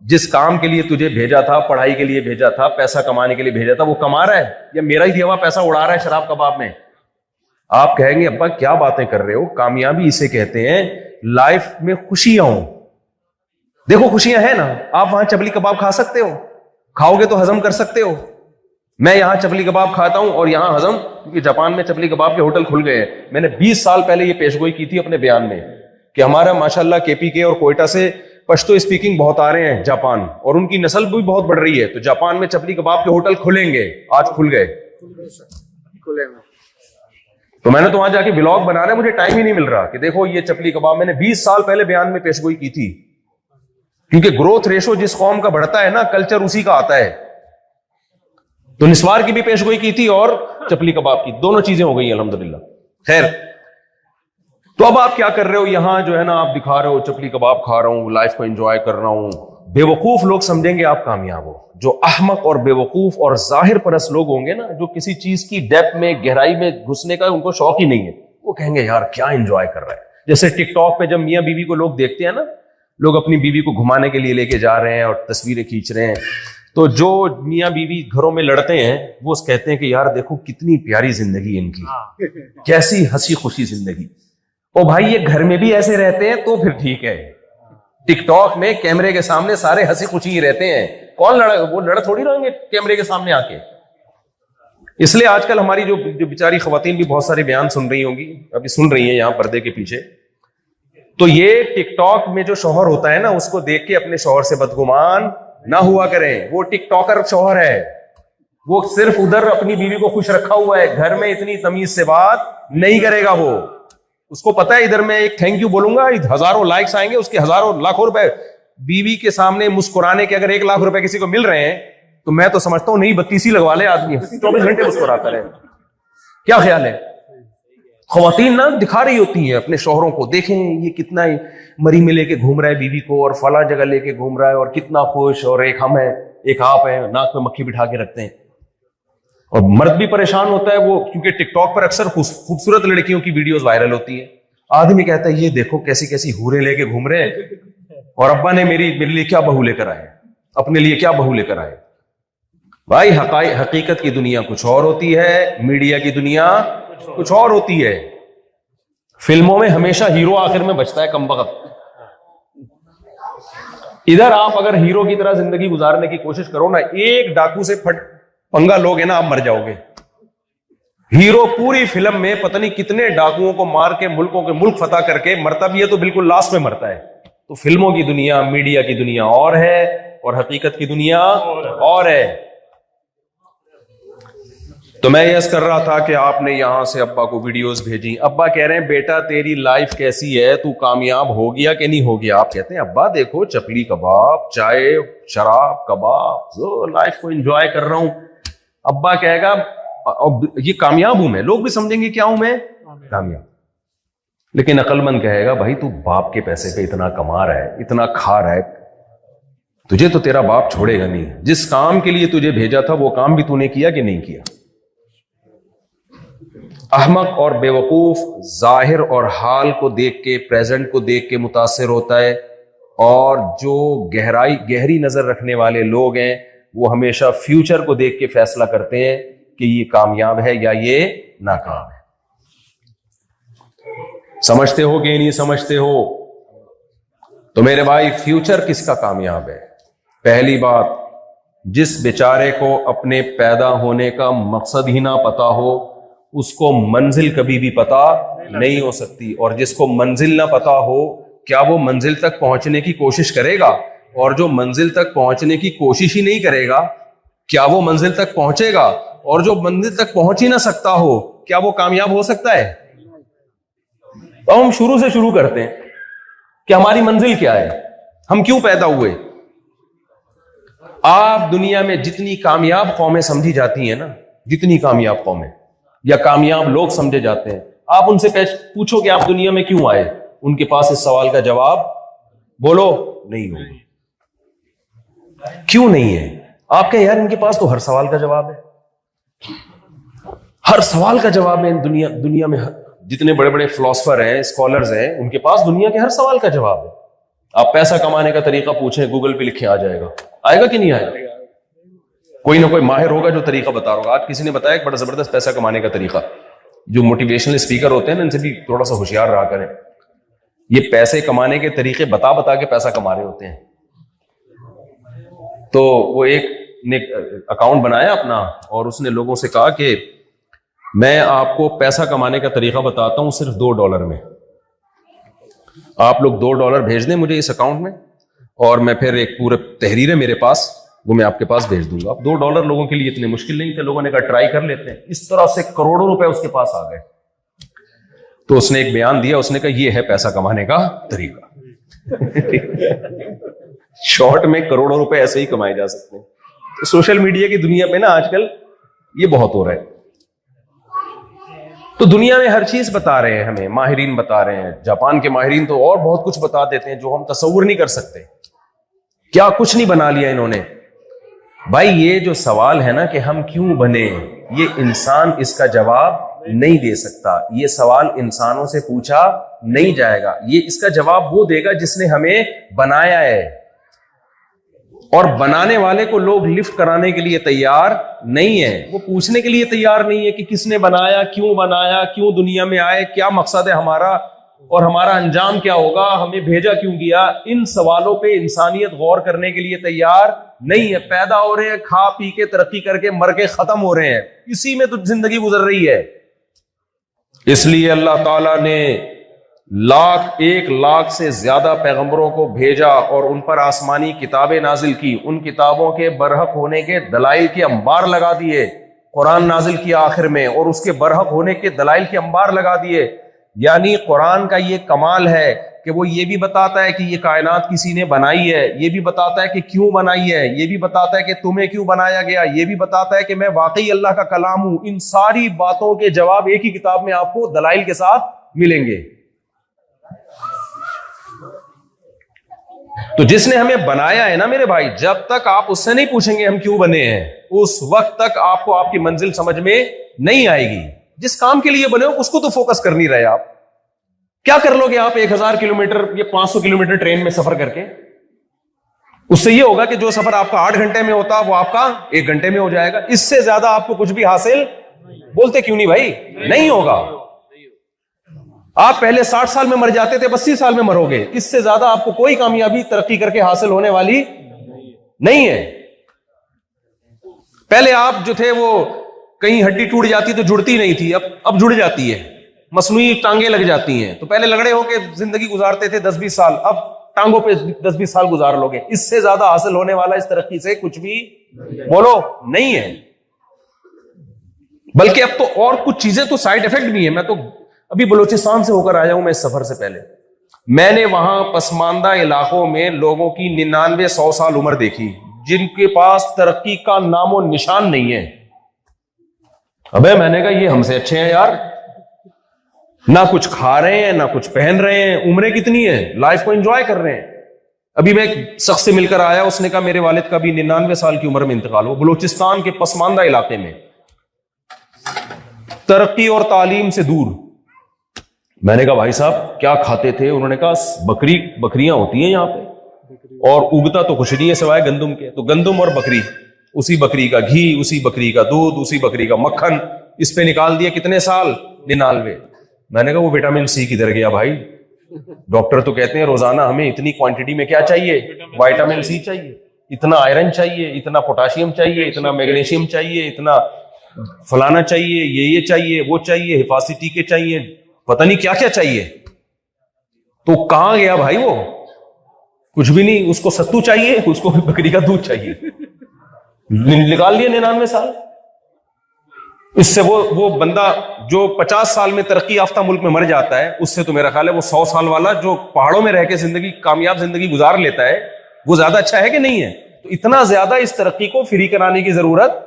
جس کام کے لیے تجھے بھیجا تھا, پڑھائی کے لیے بھیجا تھا, پیسہ کمانے کے لیے بھیجا تھا, وہ کما رہا ہے یا میرا ہی دیا ہوا پیسہ اڑا رہا ہے شراب کباب میں؟ آپ کہیں گے ابا کیا باتیں کر رہے ہو, کامیابی اسے کہتے ہیں لائف میں خوشیاں ہوں. دیکھو خوشیاں ہیں نا, آپ وہاں چپلی کباب کھا سکتے ہو, کھاؤ گے تو ہضم کر سکتے ہو. میں یہاں چپلی کباب کھاتا ہوں اور یہاں ہضم, کیونکہ جاپان میں چپلی کباب کے ہوٹل کھل گئے ہیں. میں نے 20 سال پہلے یہ پیشگوئی کی تھی اپنے بیان میں کہ ہمارا ماشاءاللہ KPK اور کوئٹہ سے پشتو اسپیکنگ بہت آ رہے ہیں جاپان, اور ان کی نسل بھی بہت بڑھ رہی ہے, تو جاپان میں چپلی کباب کے ہوٹل کھلیں گے. آج کھل گئے. تو میں نے تو وہاں جا کے ولاگ بنا رہا ہے, مجھے ٹائم ہی نہیں مل رہا کہ دیکھو یہ چپلی کباب. میں نے 20 سال پہلے بیان میں پیشگوئی کی تھی, کیونکہ گروتھ ریشو جس قوم کا بڑھتا ہے نا, کلچر اسی کا آتا ہے. تو نسوار کی بھی پیشگوئی کی تھی اور چپلی کباب کی, دونوں چیزیں ہو گئی الحمدللہ. خیر, تو اب آپ کیا کر رہے ہو یہاں جو ہے نا, آپ دکھا رہے ہو چپلی کباب کھا رہا ہوں, لائف کو انجوائے کر رہا ہوں. بے وقوف لوگ سمجھیں گے آپ کامیاب ہو. جو احمق اور بے وقوف اور ظاہر پرست لوگ ہوں گے نا, جو کسی چیز کی ڈیپتھ میں, گہرائی میں گھسنے کا ان کو شوق ہی نہیں ہے, وہ کہیں گے یار کیا انجوائے کر رہا ہے. جیسے ٹک ٹاک پہ جب میاں بیوی کو لوگ دیکھتے ہیں نا, لوگ اپنی بیوی کو گھمانے کے لیے لے کے جا رہے ہیں اور تصویریں کھینچ رہے ہیں, تو جو میاں بیوی گھروں میں لڑتے ہیں وہ کہتے ہیں کہ یار دیکھو کتنی پیاری زندگی ان کی, کیسی ہنسی خوشی زندگی. او بھائی یہ گھر میں بھی ایسے رہتے ہیں تو پھر ٹھیک ہے, ٹک ٹاک میں کیمرے کے سامنے سارے ہنسی خوشی ہی رہتے ہیں. کون وہ لڑ تھوڑی رہیں گے کیمرے کے سامنے آ کے. اس لیے آج کل ہماری جو بیچاری خواتین بھی بہت سارے بیان سن رہی ہوں گی, ابھی سن رہی ہیں یہاں پردے کے پیچھے, تو یہ ٹک ٹاک میں جو شوہر ہوتا ہے نا, اس کو دیکھ کے اپنے شوہر سے بدگمان نہ ہوا کریں. وہ ٹک ٹاکر شوہر ہے, وہ صرف ادھر اپنی بیوی کو خوش رکھا ہوا ہے, گھر میں اتنی تمیز سے بات نہیں کرے گا. وہ اس کو پتا ہے ادھر میں ایک تھینک یو بولوں گا, ہزاروں لائکس آئیں گے, اس کے ہزاروں لاکھوں روپے. بیوی کے سامنے مسکرانے کے اگر 1 لاکھ روپے کسی کو مل رہے ہیں تو میں تو سمجھتا ہوں نہیں 32 لگوا لے آدمی, 24 گھنٹے مسکراتا رہے. کیا خیال ہے؟ خواتین نہ دکھا رہی ہوتی ہیں اپنے شوہروں کو, دیکھیں یہ کتنا مری میں لے کے گھوم رہا ہے بیوی کو, اور فلاں جگہ لے کے گھوم رہا ہے, اور کتنا خوش, اور ایک ہم ہیں ایک آپ ہیں, ناک میں مکھی بٹھا کے رکھتے ہیں. اور مرد بھی پریشان ہوتا ہے وہ, کیونکہ ٹک ٹاک پر اکثر خوبصورت لڑکیوں کی ویڈیوز وائرل ہوتی ہیں. آدمی کہتا ہے یہ دیکھو کیسی کیسی حوریں لے کے گھوم رہے ہیں, اور ابا نے میرے لیے کیا بہو لے کر آئے, اپنے لیے کیا بہو لے کر آئے. بھائی حقیقت کی دنیا کچھ اور ہوتی ہے, میڈیا کی دنیا کچھ اور ہوتی ہے. فلموں میں ہمیشہ ہیرو آخر میں بچتا ہے کم وقت. ادھر آپ اگر ہیرو کی طرح زندگی گزارنے کی کوشش کرو نا, ایک ڈاکو سے پنگا لوگ ہیں نا, آپ مر جاؤ گے. ہیرو پوری فلم میں پتہ نہیں کتنے ڈاکوؤں کو مار کے ملکوں کے ملک فتح کر کے مرتا بھی ہے تو بالکل لاسٹ میں مرتا ہے. تو فلموں کی دنیا, میڈیا کی دنیا اور ہے, اور حقیقت کی دنیا اور ہے. تو میں یہ کر رہا تھا کہ آپ نے یہاں سے ابا کو ویڈیوز بھیجی. ابا کہہ رہے ہیں بیٹا تیری لائف کیسی ہے, تو کامیاب ہو گیا کہ نہیں ہو گیا؟ آپ کہتے ہیں ابا دیکھو چپلی کباب, چائے, شراب, کباب, لائف کو انجوائے کر رہا ہوں. ابا کہے گا یہ کامیاب ہوں میں, لوگ بھی سمجھیں گے کیا ہوں میں کامیاب. لیکن عقل مند کہے گا بھائی تو باپ کے پیسے پہ اتنا کما رہا ہے, اتنا کھا رہا ہے, تجھے تو تیرا باپ چھوڑے گا نہیں. جس کام کے لیے تجھے بھیجا تھا وہ کام بھی تو نے کیا کہ نہیں کیا. احمق اور بے وقوف ظاہر اور حال کو دیکھ کے, پریزنٹ کو دیکھ کے متاثر ہوتا ہے, اور جو گہری نظر رکھنے والے لوگ ہیں وہ ہمیشہ فیوچر کو دیکھ کے فیصلہ کرتے ہیں کہ یہ کامیاب ہے یا یہ ناکام ہے. سمجھتے ہو کہ نہیں سمجھتے ہو؟ تو میرے بھائی فیوچر کس کا کامیاب ہے؟ پہلی بات, جس بیچارے کو اپنے پیدا ہونے کا مقصد ہی نہ پتا ہو اس کو منزل کبھی بھی پتا نہیں ہو سکتی. اور جس کو منزل نہ پتا ہو کیا وہ منزل تک پہنچنے کی کوشش کرے گا؟ اور جو منزل تک پہنچنے کی کوشش ہی نہیں کرے گا کیا وہ منزل تک پہنچے گا؟ اور جو منزل تک پہنچ ہی نہ سکتا ہو کیا وہ کامیاب ہو سکتا ہے؟ تو ہم شروع سے شروع کرتے ہیں کہ ہماری منزل کیا ہے, ہم کیوں پیدا ہوئے. آپ دنیا میں جتنی کامیاب قومیں سمجھی جاتی ہیں نا, جتنی کامیاب قومیں, یا کامیاب لوگ سمجھے جاتے ہیں. آپ ان سے پوچھو کہ آپ دنیا میں کیوں آئے, ان کے پاس اس سوال کا جواب بولو نہیں ہوگا. کیوں نہیں ہے؟ آپ کہیں یار ان کے پاس تو ہر سوال کا جواب ہے, ہر سوال کا جواب ہے. دنیا میں جتنے بڑے بڑے فلاسفر ہیں, اسکالرز ہیں, ان کے پاس دنیا کے ہر سوال کا جواب ہے. آپ پیسہ کمانے کا طریقہ پوچھیں, گوگل پہ لکھیں, آ جائے گا. آئے گا کہ نہیں آئے گا؟ کوئی نہ کوئی ماہر ہوگا جو طریقہ بتا رہا ہوگا. آج کسی نے بتایا ایک بڑا زبردست پیسہ کمانے کا طریقہ. جو موٹیویشنل اسپیکر ہوتے ہیں نا, ان سے بھی تھوڑا سا ہوشیار رہا کریں. یہ پیسے کمانے کے طریقے بتا بتا کے پیسہ کما رہے ہوتے ہیں. تو وہ ایک نے اکاؤنٹ بنایا اپنا, اور اس نے لوگوں سے کہا کہ میں آپ کو پیسہ کمانے کا طریقہ بتاتا ہوں صرف $2 میں. آپ لوگ $2 بھیج دیں مجھے اس اکاؤنٹ میں, اور میں پھر ایک پورا تحریر ہے میرے پاس, وہ میں آپ کے پاس بھیج دوں گا. اب $2 لوگوں کے لیے اتنے مشکل نہیں تھے. لوگوں نے کہا ٹرائی کر لیتے ہیں. اس طرح سے کروڑوں روپے اس کے پاس آ گئے. تو اس نے ایک بیان دیا, اس نے کہا یہ ہے پیسہ کمانے کا طریقہ. شارٹ میں کروڑوں روپے ایسے ہی کمائے جا سکتے ہیں. تو سوشل میڈیا کی دنیا پہ نا آج کل یہ بہت ہو رہا ہے. تو دنیا میں ہر چیز بتا رہے ہیں ہمیں, ماہرین بتا رہے ہیں. جاپان کے ماہرین تو اور بہت کچھ بتا دیتے ہیں جو ہم تصور نہیں کر سکتے. کیا کچھ نہیں بنا لیا انہوں نے. بھائی یہ جو سوال ہے نا کہ ہم کیوں بنے, یہ انسان اس کا جواب نہیں دے سکتا. یہ سوال انسانوں سے پوچھا نہیں جائے گا. یہ اس کا جواب وہ دے گا جس نے ہمیں بنایا ہے, اور بنانے والے کو لوگ لفٹ کرانے کے لیے تیار نہیں ہے. وہ پوچھنے کے لیے تیار نہیں ہے کہ کس نے بنایا, کیوں دنیا میں آئے, کیا مقصد ہے ہمارا, اور ہمارا انجام کیا ہوگا, ہمیں بھیجا کیوں گیا. ان سوالوں پہ انسانیت غور کرنے کے لیے تیار نہیں ہے. پیدا ہو رہے ہیں, کھا پی کے ترقی کر کے مر کے ختم ہو رہے ہیں. اسی میں تو زندگی گزر رہی ہے. اس لیے اللہ تعالیٰ نے 1,00,000 سے زیادہ پیغمبروں کو بھیجا اور ان پر آسمانی کتابیں نازل کی. ان کتابوں کے برحق ہونے کے دلائل کے انبار لگا دیے. قرآن نازل کیا آخر میں, اور اس کے برحق ہونے کے دلائل کے انبار لگا دیے. یعنی قرآن کا یہ کمال ہے کہ وہ یہ بھی بتاتا ہے کہ یہ کائنات کسی نے بنائی ہے, یہ بھی بتاتا ہے کہ کیوں بنائی ہے, یہ بھی بتاتا ہے کہ تمہیں کیوں بنایا گیا, یہ بھی بتاتا ہے کہ میں واقعی اللہ کا کلام ہوں. ان ساری باتوں کے جواب ایک ہی کتاب میں آپ کو دلائل کے ساتھ ملیں گے. تو جس نے ہمیں بنایا ہے نا میرے بھائی, جب تک آپ اس سے نہیں پوچھیں گے ہم کیوں بنے ہیں, اس وقت تک آپ کو آپ کی منزل سمجھ میں نہیں آئے گی. جس کام کے لیے بنے ہو اس کو تو فوکس کر نہیں رہے. آپ کیا کر لو گے؟ آپ 1000 کلومیٹر یا 500 کلومیٹر ٹرین میں سفر کر کے, اس سے یہ ہوگا کہ جو سفر آپ کا 8 گھنٹے میں ہوتا وہ آپ کا 1 گھنٹے میں ہو جائے گا. اس سے زیادہ آپ کو کچھ بھی حاصل, بولتے کیوں نہیں بھائی, نہیں ہوگا. آپ پہلے 60 سال میں مر جاتے تھے, 32 سال میں مرو گے. اس سے زیادہ آپ کو کوئی کامیابی ترقی کر کے حاصل ہونے والی نہیں ہے. پہلے آپ جو تھے وہ کہیں ہڈی ٹوٹ جاتی تو جڑتی نہیں تھی, اب جڑ جاتی ہے. مصنوعی ٹانگیں لگ جاتی ہیں, تو پہلے لگڑے ہو کے زندگی گزارتے تھے 10-20 سال, اب ٹانگوں پہ 10-20 سال گزار لو گے. اس سے زیادہ حاصل ہونے والا اس ترقی سے کچھ بھی بولو نہیں ہے. بلکہ اب تو اور کچھ چیزیں تو سائیڈ افیکٹ بھی ہیں. میں تو ابھی بلوچستان سے ہو کر آیا ہوں. میں اس سفر سے پہلے میں نے وہاں پسماندہ علاقوں میں لوگوں کی 99-100 سال عمر دیکھی, جن کے پاس ترقی کا نام و نشان نہیں ہے. ابے میں نے کہا یہ ہم سے اچھے ہیں یار, نہ کچھ کھا رہے ہیں, نہ کچھ پہن رہے ہیں, عمریں کتنی ہیں, لائف کو انجوائے کر رہے ہیں. ابھی میں ایک شخص سے مل کر آیا, اس نے کہا میرے والد کا بھی 99 سال کی عمر میں انتقال ہو, بلوچستان کے پسماندہ علاقے میں, ترقی اور تعلیم سے دور. میں نے کہا بھائی صاحب کیا کھاتے تھے؟ انہوں نے کہا بکریاں ہوتی ہیں یہاں پہ, اور اگتا تو کچھ نہیں ہے سوائے گندم کے. تو گندم اور بکری, اسی بکری کا گھی, اسی بکری کا دودھ, اسی بکری کا مکھن, اس پہ نکال دیا کتنے سال, 99. میں نے کہا وہ وٹامن سی کدھر گیا بھائی؟ ڈاکٹر تو کہتے ہیں روزانہ ہمیں اتنی کوانٹٹی میں کیا چاہیے, وٹامن سی چاہیے, اتنا آئرن چاہیے, اتنا پوٹاشیم چاہیے, اتنا میگنیشیم چاہیے, اتنا فلانا چاہیے, یہ چاہیے, وہ چاہیے, حفاظتی ٹیکے چاہیے, پتہ نہیں کیا کیا چاہیے. تو کہاں گیا بھائی وہ؟ کچھ بھی نہیں. اس کو ستو چاہیے, اس کو بکری کا دودھ چاہیے, نکال لیے 99 سال. اس سے وہ بندہ جو 50 سال میں ترقی یافتہ ملک میں مر جاتا ہے, اس سے تو میرا خیال ہے وہ 100 سال والا جو پہاڑوں میں رہ کے کامیاب زندگی گزار لیتا ہے, وہ زیادہ اچھا ہے کہ نہیں ہے؟ تو اتنا زیادہ اس ترقی کو فری کرانے کی ضرورت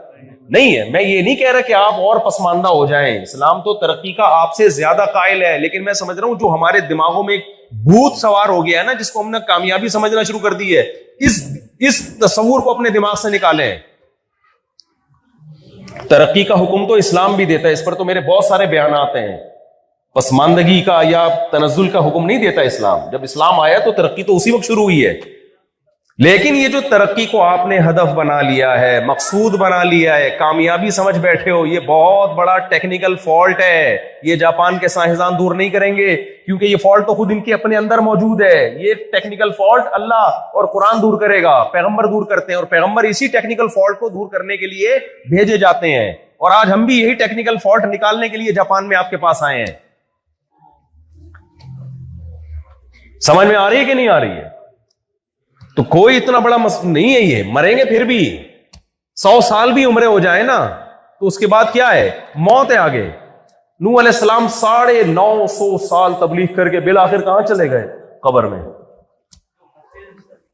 نہیں ہے. میں یہ نہیں کہہ رہا کہ آپ اور پسماندہ ہو جائیں, اسلام تو ترقی کا آپ سے زیادہ قائل ہے, لیکن میں سمجھ رہا ہوں جو ہمارے دماغوں میں ایک بھوت سوار ہو گیا ہے نا, جس کو ہم نے کامیابی سمجھنا شروع کر دی ہے, اس تصور کو اپنے دماغ سے نکالیں. ترقی کا حکم تو اسلام بھی دیتا ہے, اس پر تو میرے بہت سارے بیانات ہیں. پسماندگی کا یا تنزل کا حکم نہیں دیتا اسلام. جب اسلام آیا تو ترقی تو اسی وقت شروع ہوئی ہے. لیکن یہ جو ترقی کو آپ نے ہدف بنا لیا ہے, مقصود بنا لیا ہے, کامیابی سمجھ بیٹھے ہو, یہ بہت بڑا ٹیکنیکل فالٹ ہے. یہ جاپان کے سائنسدان دور نہیں کریں گے, کیونکہ یہ فالٹ تو خود ان کے اپنے اندر موجود ہے. یہ ٹیکنیکل فالٹ اللہ اور قرآن دور کرے گا, پیغمبر دور کرتے ہیں, اور پیغمبر اسی ٹیکنیکل فالٹ کو دور کرنے کے لیے بھیجے جاتے ہیں. اور آج ہم بھی یہی ٹیکنیکل فالٹ نکالنے کے لیے جاپان میں آپ کے پاس آئے ہیں. سمجھ میں آ رہی ہے کہ نہیں آ رہی ہے؟ تو کوئی اتنا بڑا مسئلہ نہیں ہے. یہ مریں گے پھر بھی 100 سال بھی عمریں ہو جائیں نا, تو اس کے بعد کیا ہے؟ موت ہے آگے. نوح علیہ السلام 950 سال تبلیغ کر کے بالآخر کہاں چلے گئے؟ قبر میں.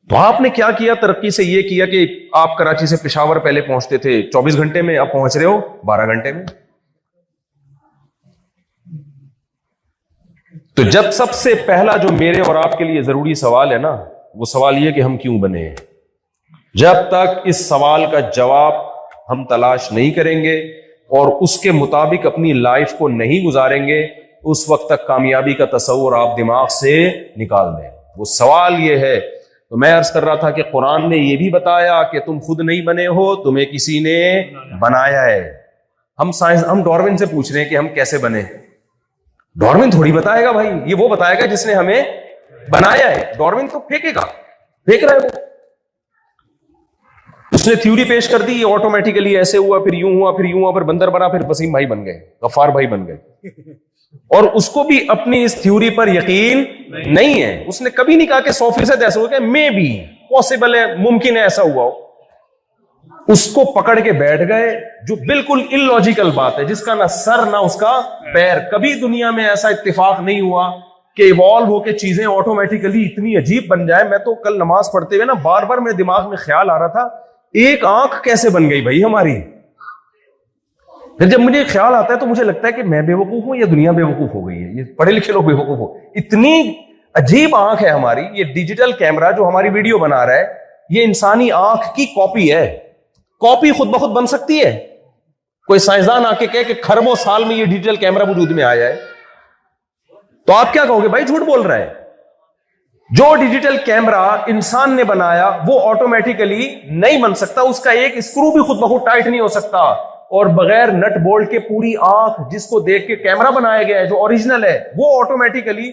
تو آپ نے کیا کیا ترقی سے؟ یہ کیا کہ آپ کراچی سے پشاور پہلے پہنچتے تھے 24 گھنٹے میں, اب پہنچ رہے ہو 12 گھنٹے میں. تو جب سب سے پہلا جو میرے اور آپ کے لیے ضروری سوال ہے نا, وہ سوال یہ کہ ہم کیوں بنے ہیں. جب تک اس سوال کا جواب ہم تلاش نہیں کریں گے اور اس کے مطابق اپنی لائف کو نہیں گزاریں گے, اس وقت تک کامیابی کا تصور آپ دماغ سے نکال دیں. وہ سوال یہ ہے. تو میں عرض کر رہا تھا کہ قرآن نے یہ بھی بتایا کہ تم خود نہیں بنے ہو, تمہیں کسی نے بنایا ہے. ہم ڈارون سے پوچھ رہے ہیں کہ ہم کیسے بنے. ڈارون تھوڑی بتائے گا بھائی, یہ وہ بتائے گا جس نے ہمیں بنایا ہے. ڈارون تو پھینکے گا, پھینک رہا ہے وہ. اس نے تھیوری پیش کر دی, یہ آٹومیٹیکلی ایسے ہوا, پھر یوں ہوا, پھر یوں ہوا, پھر بندر بنا, پھر وسیم بھائی بن گئے, غفار بھائی بن گئے. اور اس کو بھی اپنی اس تھیوری پر یقین نہیں ہے. اس نے کبھی نہیں کہا کہ 100% ایسا ہو گیا, مے بی پاسبل ہے, ممکن ہے ایسا ہوا ہو. اس کو پکڑ کے بیٹھ گئے, جو بالکل ان لاجیکل بات ہے, جس کا نہ سر نہ اس کا پیر. کبھی دنیا میں ایسا اتفاق نہیں ہوا کہ ایوالو ہو کے چیزیں آٹومیٹیکلی اتنی عجیب بن جائے. میں تو کل نماز پڑھتے ہوئے نا بار بار میرے دماغ میں خیال آ رہا تھا, ایک آنکھ کیسے بن گئی بھائی ہماری. پھر جب مجھے خیال آتا ہے تو مجھے لگتا ہے کہ میں بے وقوف ہوں یا دنیا بے وقوف ہو گئی ہے, یہ پڑھے لکھے لوگ بے وقوف ہو. اتنی عجیب آنکھ ہے ہماری. یہ ڈیجیٹل کیمرہ جو ہماری ویڈیو بنا رہا ہے, یہ انسانی آنکھ کی کاپی ہے. کاپی خود بخود بن سکتی ہے؟ کوئی سائنسدان آ کے کہے کہ خربوں سال میں یہ ڈیجیٹل کیمرہ وجود میں آیا ہے, تو آپ کیا کہو گے؟ بھائی جھوٹ بول رہا ہے. جو ڈیجیٹل کیمرہ انسان نے بنایا وہ آٹومیٹیکلی نہیں بن سکتا. اس کا ایک اسکرو بھی خود بخود ٹائٹ نہیں ہو سکتا. اور بغیر نٹ بولٹ کے پوری آنکھ جس کو دیکھ کے کیمرہ بنایا گیا ہے, جو اوریجنل ہے, وہ آٹومیٹیکلی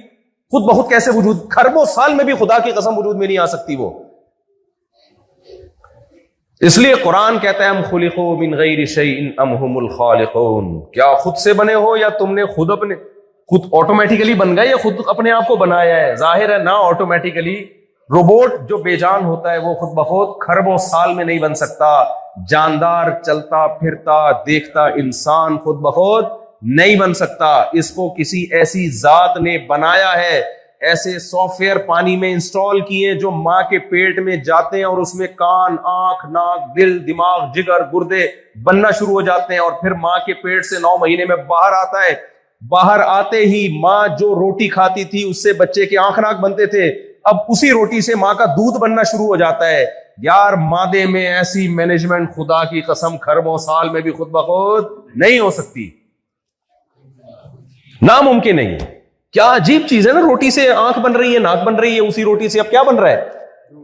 خود بخود کیسے وجود؟ خربوں سال میں بھی خدا کی قسم وجود میں نہیں آ سکتی وہ. اس لیے قرآن کہتا ہے ہم خلقوا من غیر شیء ام هم الخالقون. کیا خود سے بنے ہو یا تم نے خود آٹومیٹیکلی بن گئے یا خود اپنے آپ کو بنایا ہے؟ ظاہر ہے نہ آٹومیٹیکلی. روبوٹ جو بے جان ہوتا ہے وہ خود بخود خربوں سال میں نہیں بن سکتا. جاندار چلتا پھرتا دیکھتا انسان خود بخود نہیں بن سکتا. اس کو کسی ایسی ذات نے بنایا ہے. ایسے سافٹ ویئر پانی میں انسٹال کیے جو ماں کے پیٹ میں جاتے ہیں اور اس میں کان, آنکھ, ناک, دل, دماغ, جگر, گردے بننا شروع ہو جاتے ہیں, اور پھر ماں کے پیٹ سے 9 مہینے میں باہر آتا ہے. باہر آتے ہی ماں جو روٹی کھاتی تھی اس سے بچے کے آنکھ ناک بنتے تھے, اب اسی روٹی سے ماں کا دودھ بننا شروع ہو جاتا ہے. یار مادے میں ایسی مینجمنٹ خدا کی قسم خربوں سال میں بھی خود بخود نہیں ہو سکتی, ناممکن نہیں ہے. کیا عجیب چیز ہے نا, روٹی سے آنکھ بن رہی ہے, ناک بن رہی ہے, اسی روٹی سے اب کیا بن رہا ہے؟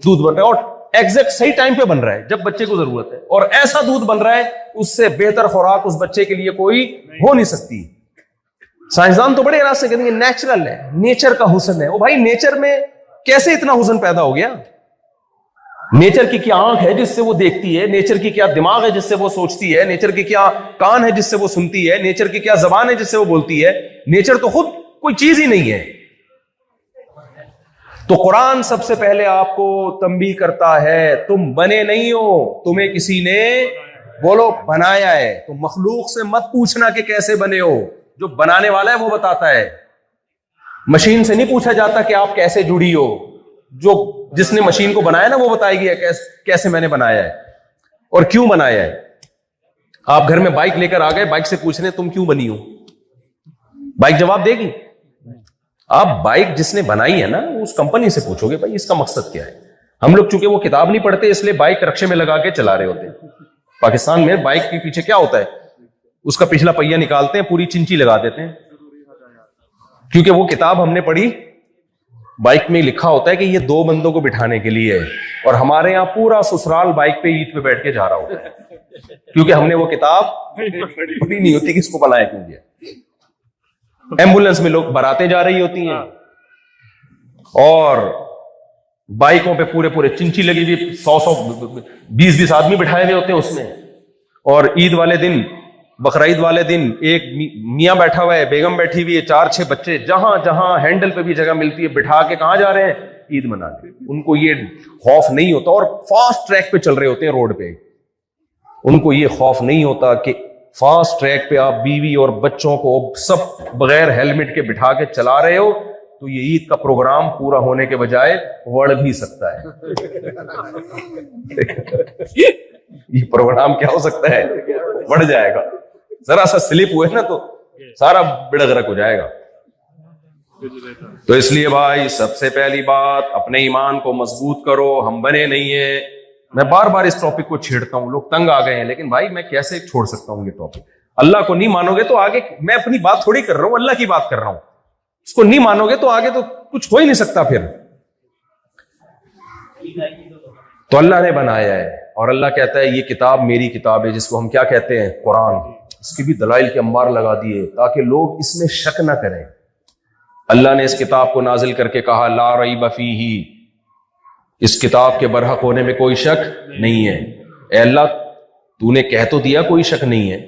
دودھ بن رہا ہے, اور ایگزیکٹ صحیح ٹائم پہ بن رہا ہے جب بچے کو ضرورت ہے, اور ایسا دودھ بن رہا ہے اس سے بہتر خوراک اس بچے کے لیے کوئی ہو نہیں سکتی. سائنسدان تو بڑے راز سے کہیں گے نیچرل ہے, نیچر کا حسن ہے. او بھائی نیچر میں کیسے اتنا حسن پیدا ہو گیا؟ نیچر کی کیا آنکھ ہے جس سے وہ دیکھتی ہے؟ نیچر کی کیا دماغ ہے جس سے وہ سوچتی ہے؟ نیچر کی کیا کان ہے جس سے وہ سنتی ہے؟ نیچر کی کیا زبان ہے جس سے وہ بولتی ہے؟ نیچر تو خود کوئی چیز ہی نہیں ہے. تو قرآن سب سے پہلے آپ کو تنبیہ کرتا ہے تم بنے نہیں ہو, تمہیں کسی نے بولو بنایا ہے. تو مخلوق سے مت پوچھنا کہ کیسے بنے ہو, جو بنانے والا ہے وہ بتاتا ہے. مشین سے نہیں پوچھا جاتا کہ آپ کیسے جڑی ہو, جو جس نے مشین کو بنایا نا وہ بتائے گی کیسے میں نے بنایا ہے اور کیوں بنایا ہے. آپ گھر میں بائک لے کر آ گئے, بائک سے پوچھ رہے ہیں تم کیوں بنی ہو, بائک جواب دے گی؟ آپ بائک جس نے بنائی ہے نا اس کمپنی سے پوچھو گے بھائی اس کا مقصد کیا ہے. ہم لوگ چونکہ وہ کتاب نہیں پڑھتے اس لیے بائک رکشے میں لگا کے چلا رہے ہوتے ہیں. پاکستان میں بائک کے پیچھے کیا ہوتا ہے, اس کا پچھلا پہیہ نکالتے ہیں, پوری چنچی لگا دیتے ہیں, کیونکہ وہ کتاب ہم نے پڑھی, بائک میں لکھا ہوتا ہے کہ یہ 2 بندوں کو بٹھانے کے لیے ہے, اور ہمارے یہاں پورا سسرال بائک پہ عید پہ بیٹھ کے جا رہا ہوتا ہے, کیونکہ ہم نے وہ کتاب پڑھی نہیں ہوتی کہ اس کو بنایا کیوں گیا. ایمبولینس میں لوگ براتیں جا رہی ہوتی ہیں اور بائکوں پہ پورے چنچی لگی ہوئی, 100 20 آدمی بٹھائے ہوئے ہوتے ہیں اس میں, اور عید والے دن, بقرعید والے دن ایک میاں بیٹھا ہوا ہے, بیگم بیٹھی ہوئی ہے, 4-6 بچے, جہاں جہاں ہینڈل پہ بھی جگہ ملتی ہے بٹھا کے کہاں جا رہے ہیں, عید منانے. ان کو یہ خوف نہیں ہوتا, اور فاسٹ ٹریک پہ چل رہے ہوتے ہیں روڈ پہ, ان کو یہ خوف نہیں ہوتا کہ فاسٹ ٹریک پہ آپ بیوی اور بچوں کو سب بغیر ہیلمٹ کے بٹھا کے چلا رہے ہو, تو یہ عید کا پروگرام پورا ہونے کے بجائے بڑھ بھی سکتا ہے. یہ پروگرام کیا ہو سکتا ہے, بڑھ جائے گا. ذرا سا سلپ ہوئے نا تو سارا بیڑا غرق ہو جائے گا. تو اس لیے بھائی سب سے پہلی بات اپنے ایمان کو مضبوط کرو. ہم بنے نہیں ہیں, میں بار بار اس ٹاپک کو چھیڑتا ہوں, لوگ تنگ آ گئے ہیں, لیکن بھائی میں کیسے چھوڑ سکتا ہوں یہ ٹاپک. اللہ کو نہیں مانو گے تو آگے, میں اپنی بات تھوڑی کر رہا ہوں, اللہ کی بات کر رہا ہوں. اس کو نہیں مانو گے تو آگے تو کچھ ہو ہی نہیں سکتا. پھر تو اللہ نے بنایا ہے, اور اللہ کہتا ہے یہ کتاب میری کتاب ہے, جس کو ہم کیا کہتے ہیں, قرآن. اس کی بھی دلائل کے انبار لگا دیے تاکہ لوگ اس میں شک نہ کریں. اللہ نے اس کتاب کو نازل کر کے کہا لا ریب فیہ, اس کتاب کے برحق ہونے میں کوئی شک نہیں ہے. اے اللہ تو نے کہہ تو دیا کوئی شک نہیں ہے,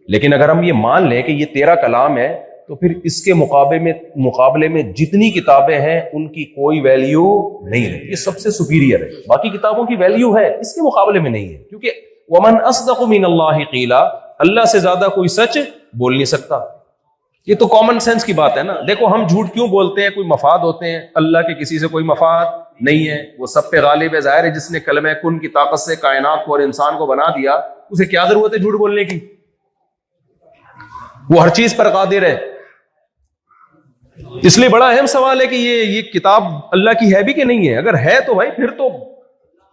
لیکن اگر ہم یہ مان لیں کہ یہ تیرا کلام ہے تو پھر اس کے مقابلے میں جتنی کتابیں ہیں ان کی کوئی ویلیو نہیں ہے. یہ سب سے سپیریئر ہے, باقی کتابوں کی ویلیو ہے, اس کے مقابلے میں نہیں ہے, کیونکہ ومن اصدق من اللہ قیلا, اللہ سے زیادہ کوئی سچ بول نہیں سکتا. یہ تو کامن سینس کی بات ہے نا. دیکھو ہم جھوٹ کیوں بولتے ہیں, کوئی مفاد ہوتے ہیں, اللہ کے کسی سے کوئی مفاد نہیں ہے, وہ سب پہ غالب ہے. ظاہر ہے جس نے کلمہ کن کی طاقت سے کائنات کو اور انسان کو بنا دیا, اسے کیا ضرورت ہے جھوٹ بولنے کی, وہ ہر چیز پر قادر ہے. اس لیے بڑا اہم سوال ہے کہ یہ کتاب اللہ کی ہے بھی کہ نہیں ہے. اگر ہے تو بھائی پھر تو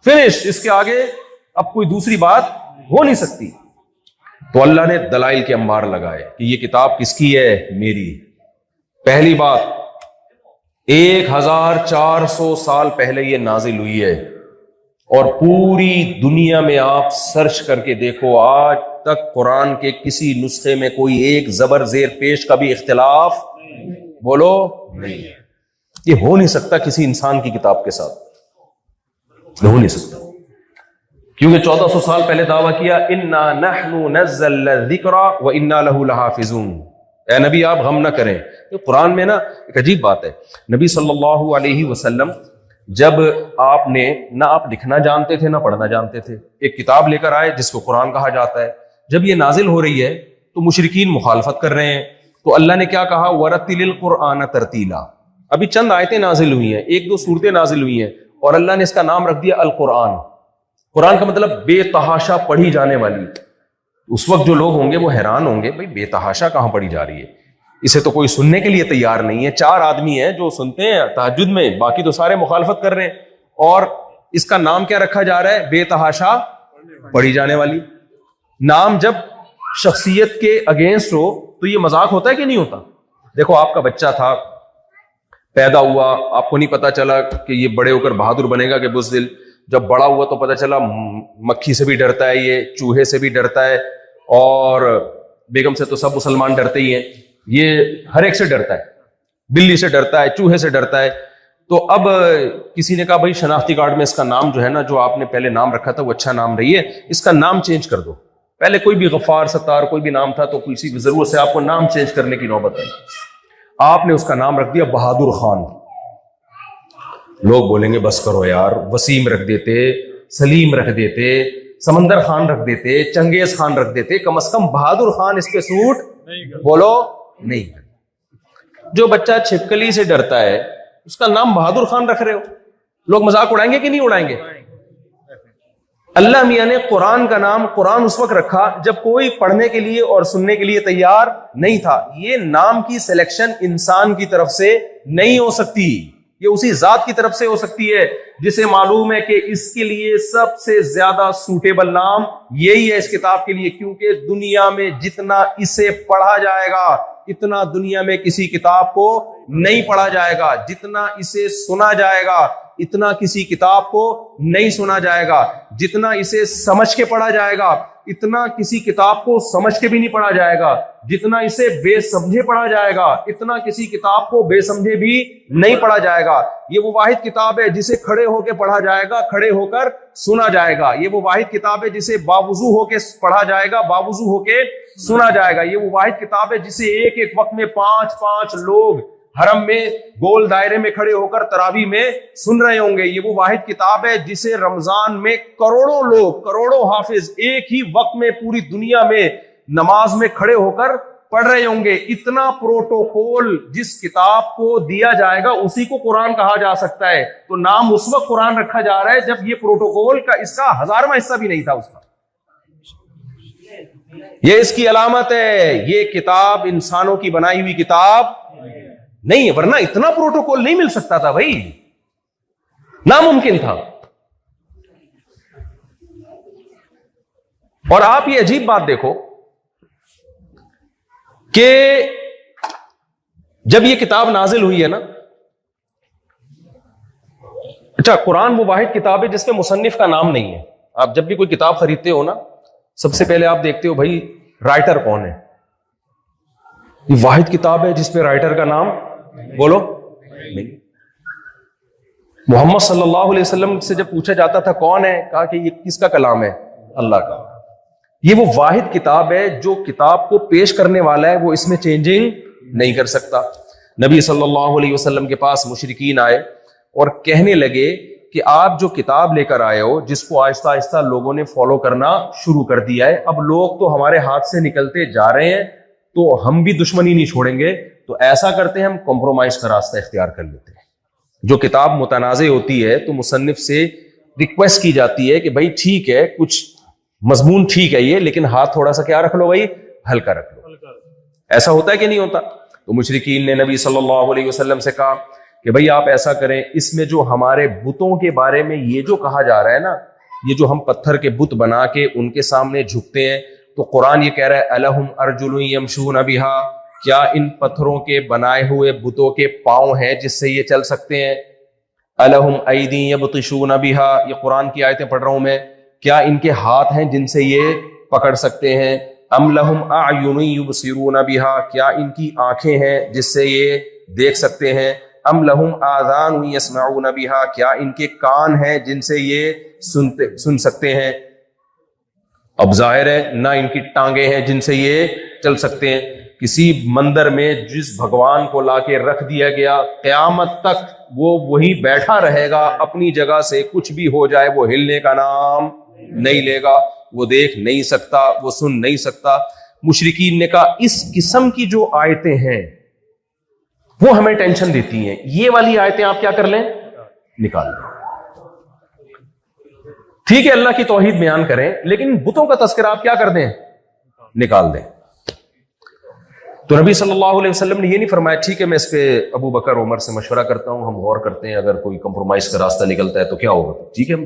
فنش, اس کے آگے اب کوئی دوسری بات ہو نہیں سکتی. تو اللہ نے دلائل کے انبار لگائے کہ یہ کتاب کس کی ہے, میری. پہلی بات 1400 سال پہلے یہ نازل ہوئی ہے, اور پوری دنیا میں آپ سرچ کر کے دیکھو آج تک قرآن کے کسی نسخے میں کوئی ایک زبر زیر پیش کا بھی اختلاف بولو نہیں. یہ ہو نہیں سکتا کسی انسان کی کتاب کے ساتھ, ہو نہیں سکتا, کیونکہ 1400 سال پہلے دعویٰ کیا انا نحن نزلنا الذکر وانا له لحافظون. اے نبی آپ غم نہ کریں. قرآن میں نا ایک عجیب بات ہے, نبی صلی اللہ علیہ وسلم جب آپ نے نہ آپ لکھنا جانتے تھے نہ پڑھنا جانتے تھے, ایک کتاب لے کر آئے جس کو قرآن کہا جاتا ہے. جب یہ نازل ہو رہی ہے تو مشرکین مخالفت کر رہے ہیں, تو اللہ نے کیا کہا ورتل القرآن ترتیلا. ابھی چند آیتیں نازل ہوئی ہیں, 1-2 سورتیں نازل ہوئی ہیں, اور اللہ نے اس کا نام رکھ دیا القرآن. قرآن کا مطلب بے تحاشا پڑھی جانے والی. اس وقت جو لوگ ہوں گے وہ حیران ہوں گے, بھائی بے تحاشا کہاں پڑھی جا رہی ہے, اسے تو کوئی سننے کے لیے تیار نہیں ہے. 4 آدمی ہیں جو سنتے ہیں تہجد میں, باقی تو سارے مخالفت کر رہے ہیں, اور اس کا نام کیا رکھا جا رہا ہے, بے تحاشا پڑھی جانے والی. نام جب شخصیت کے اگینسٹ ہو تو یہ مذاق ہوتا ہے کہ نہیں ہوتا. دیکھو آپ کا بچہ تھا, پیدا ہوا, آپ کو نہیں پتا چلا کہ یہ بڑے ہو کر بہادر بنے گا کہ بزدل. جب بڑا ہوا تو پتا چلا مکھی سے بھی ڈرتا ہے, یہ چوہے سے بھی ڈرتا ہے, اور بیگم سے تو سب مسلمان ڈرتے ہی ہیں, یہ ہر ایک سے ڈرتا ہے, بلی سے ڈرتا ہے, چوہے سے ڈرتا ہے. تو اب کسی نے کہا بھائی شناختی کارڈ میں اس کا نام جو ہے نا, جو آپ نے پہلے نام رکھا تھا وہ اچھا نام رہی ہے, اس کا نام چینج کر دو. پہلے کوئی بھی غفار, ستار کوئی بھی نام تھا, تو کسی بھی ضرورت سے آپ کو نام چینج کرنے کی نوبت آئی. آپ نے اس کا نام رکھ دیا بہادر خان. لوگ بولیں گے بس کرو یار, وسیم رکھ دیتے, سلیم رکھ دیتے, سمندر خان رکھ دیتے, چنگیز خان رکھ دیتے, کم از کم بہادر خان اس پہ سوٹ بولو نہیں. جو بچہ چھپکلی سے ڈرتا ہے اس کا نام بہادر خان رکھ رہے ہو, لوگ مذاق اڑائیں گے کہ نہیں اڑائیں گے؟ اللہ میاں نے قرآن کا نام قرآن اس وقت رکھا جب کوئی پڑھنے کے لیے اور سننے کے لیے تیار نہیں تھا. یہ نام کی سلیکشن انسان کی طرف سے نہیں ہو سکتی, یہ اسی ذات کی طرف سے ہو سکتی ہے جسے معلوم ہے کہ اس کے لیے سب سے زیادہ سوٹیبل نام یہی ہے اس کتاب کے لیے, کیونکہ دنیا میں جتنا اسے پڑھا جائے گا اتنا دنیا میں کسی کتاب کو نہیں پڑھا جائے گا, جتنا اسے سنا جائے گا اتنا کسی کتاب کو نہیں سنا جائے گا, جتنا اسے سمجھ کے پڑھا جائے گا اتنا کسی کتاب کو سمجھ کے بھی نہیں پڑھا جائے گا, جتنا اسے بے سمجھے پڑھا جائے گا اتنا کسی کتاب کو بے سمجھے بھی نہیں پڑھا جائے گا. یہ وہ واحد کتاب ہے جسے کھڑے ہو کے پڑھا جائے گا, کھڑے ہو کر سنا جائے گا. یہ وہ واحد کتاب ہے جسے باوضو ہو کے پڑھا جائے گا, باوضو ہو کے سنا جائے گا. یہ وہ واحد کتاب ہے جسے ایک ایک وقت میں 5 لوگ حرم میں گول دائرے میں کھڑے ہو کر تراویح میں سن رہے ہوں گے. یہ وہ واحد کتاب ہے جسے رمضان میں کروڑوں لوگ, کروڑوں حافظ ایک ہی وقت میں پوری دنیا میں نماز میں کھڑے ہو کر پڑھ رہے ہوں گے. اتنا پروٹوکول جس کتاب کو دیا جائے گا اسی کو قرآن کہا جا سکتا ہے. تو نام اس وقت قرآن رکھا جا رہا ہے جب یہ پروٹوکول کا اس کا 1000واں حصہ بھی نہیں تھا اس کا. یہ اس کی علامت ہے, یہ کتاب انسانوں کی بنائی ہوئی کتاب نہیں ہے, ورنہ اتنا پروٹوکول نہیں مل سکتا تھا بھائی, ناممکن تھا. اور آپ یہ عجیب بات دیکھو کہ جب یہ کتاب نازل ہوئی ہے نا, اچھا قرآن وہ واحد کتاب ہے جس میں مصنف کا نام نہیں ہے. آپ جب بھی کوئی کتاب خریدتے ہو نا, سب سے پہلے آپ دیکھتے ہو بھائی رائٹر کون ہے. یہ واحد کتاب ہے جس پہ رائٹر کا نام بولو نہیں. محمد صلی اللہ علیہ وسلم سے جب پوچھا جاتا تھا کون ہے, کہا کہ یہ کس کا کلام ہے, اللہ کا. یہ وہ واحد کتاب ہے جو کتاب کو پیش کرنے والا ہے وہ اس میں چینجنگ نہیں کر سکتا. نبی صلی اللہ علیہ وسلم کے پاس مشرکین آئے اور کہنے لگے کہ آپ جو کتاب لے کر آئے ہو جس کو آہستہ آہستہ لوگوں نے فالو کرنا شروع کر دیا ہے, اب لوگ تو ہمارے ہاتھ سے نکلتے جا رہے ہیں تو ہم بھی دشمنی نہیں چھوڑیں گے, تو ایسا کرتے ہیں ہم کمپرومائز کا راستہ اختیار کر لیتے ہیں. جو کتاب متنازع ہوتی ہے تو مصنف سے ریکویسٹ کی جاتی ہے کہ بھائی ٹھیک ہے کچھ مضمون ٹھیک ہے یہ, لیکن ہاتھ تھوڑا سا کیا رکھ لو بھائی, ہلکا رکھ لو. ایسا ہوتا ہے کہ نہیں ہوتا؟ تو مشرکین نے نبی صلی اللہ علیہ وسلم سے کہا کہ بھئی آپ ایسا کریں, اس میں جو ہمارے بتوں کے بارے میں یہ جو کہا جا رہا ہے نا, یہ جو ہم پتھر کے بت بنا کے ان کے سامنے جھکتے ہیں, تو قرآن یہ کہہ رہا ہے الہم ارجل یمشون بہا, کیا ان پتھروں کے بنائے ہوئے بتوں کے پاؤں ہیں جس سے یہ چل سکتے ہیں؟ الہم ایدی یبطشون بہا, یہ قرآن کی آیتیں پڑھ رہا ہوں میں, کیا ان کے ہاتھ ہیں جن سے یہ پکڑ سکتے ہیں؟ ام لہم اعین یبصرون بہا, کیا ان کی آنکھیں ہیں جس سے یہ دیکھ سکتے ہیں؟ ام لہم آذان یسمعون بہا, کیا ان کے کان ہیں جن سے یہ سن سکتے ہیں؟ اب ظاہر ہے نہ ان کی ٹانگیں ہیں جن سے یہ چل سکتے ہیں. کسی مندر میں جس بھگوان کو لا کے رکھ دیا گیا, قیامت تک وہ وہی بیٹھا رہے گا اپنی جگہ سے, کچھ بھی ہو جائے وہ ہلنے کا نام نہیں لے گا, وہ دیکھ نہیں سکتا, وہ سن نہیں سکتا. مشرکین نے کہا اس قسم کی جو آیتیں ہیں وہ ہمیں ٹینشن دیتی ہیں, یہ والی آیتیں آپ کیا کر لیں, نکال لیں. ٹھیک ہے اللہ کی توحید بیان کریں, لیکن بتوں کا تذکرہ آپ کیا کر دیں, نکال دیں. تو نبی صلی اللہ علیہ وسلم نے یہ نہیں فرمایا ٹھیک ہے میں اس پہ ابو بکر عمر سے مشورہ کرتا ہوں, ہم غور کرتے ہیں, اگر کوئی کمپرومائز کا راستہ نکلتا ہے تو کیا ہوگا, ٹھیک ہے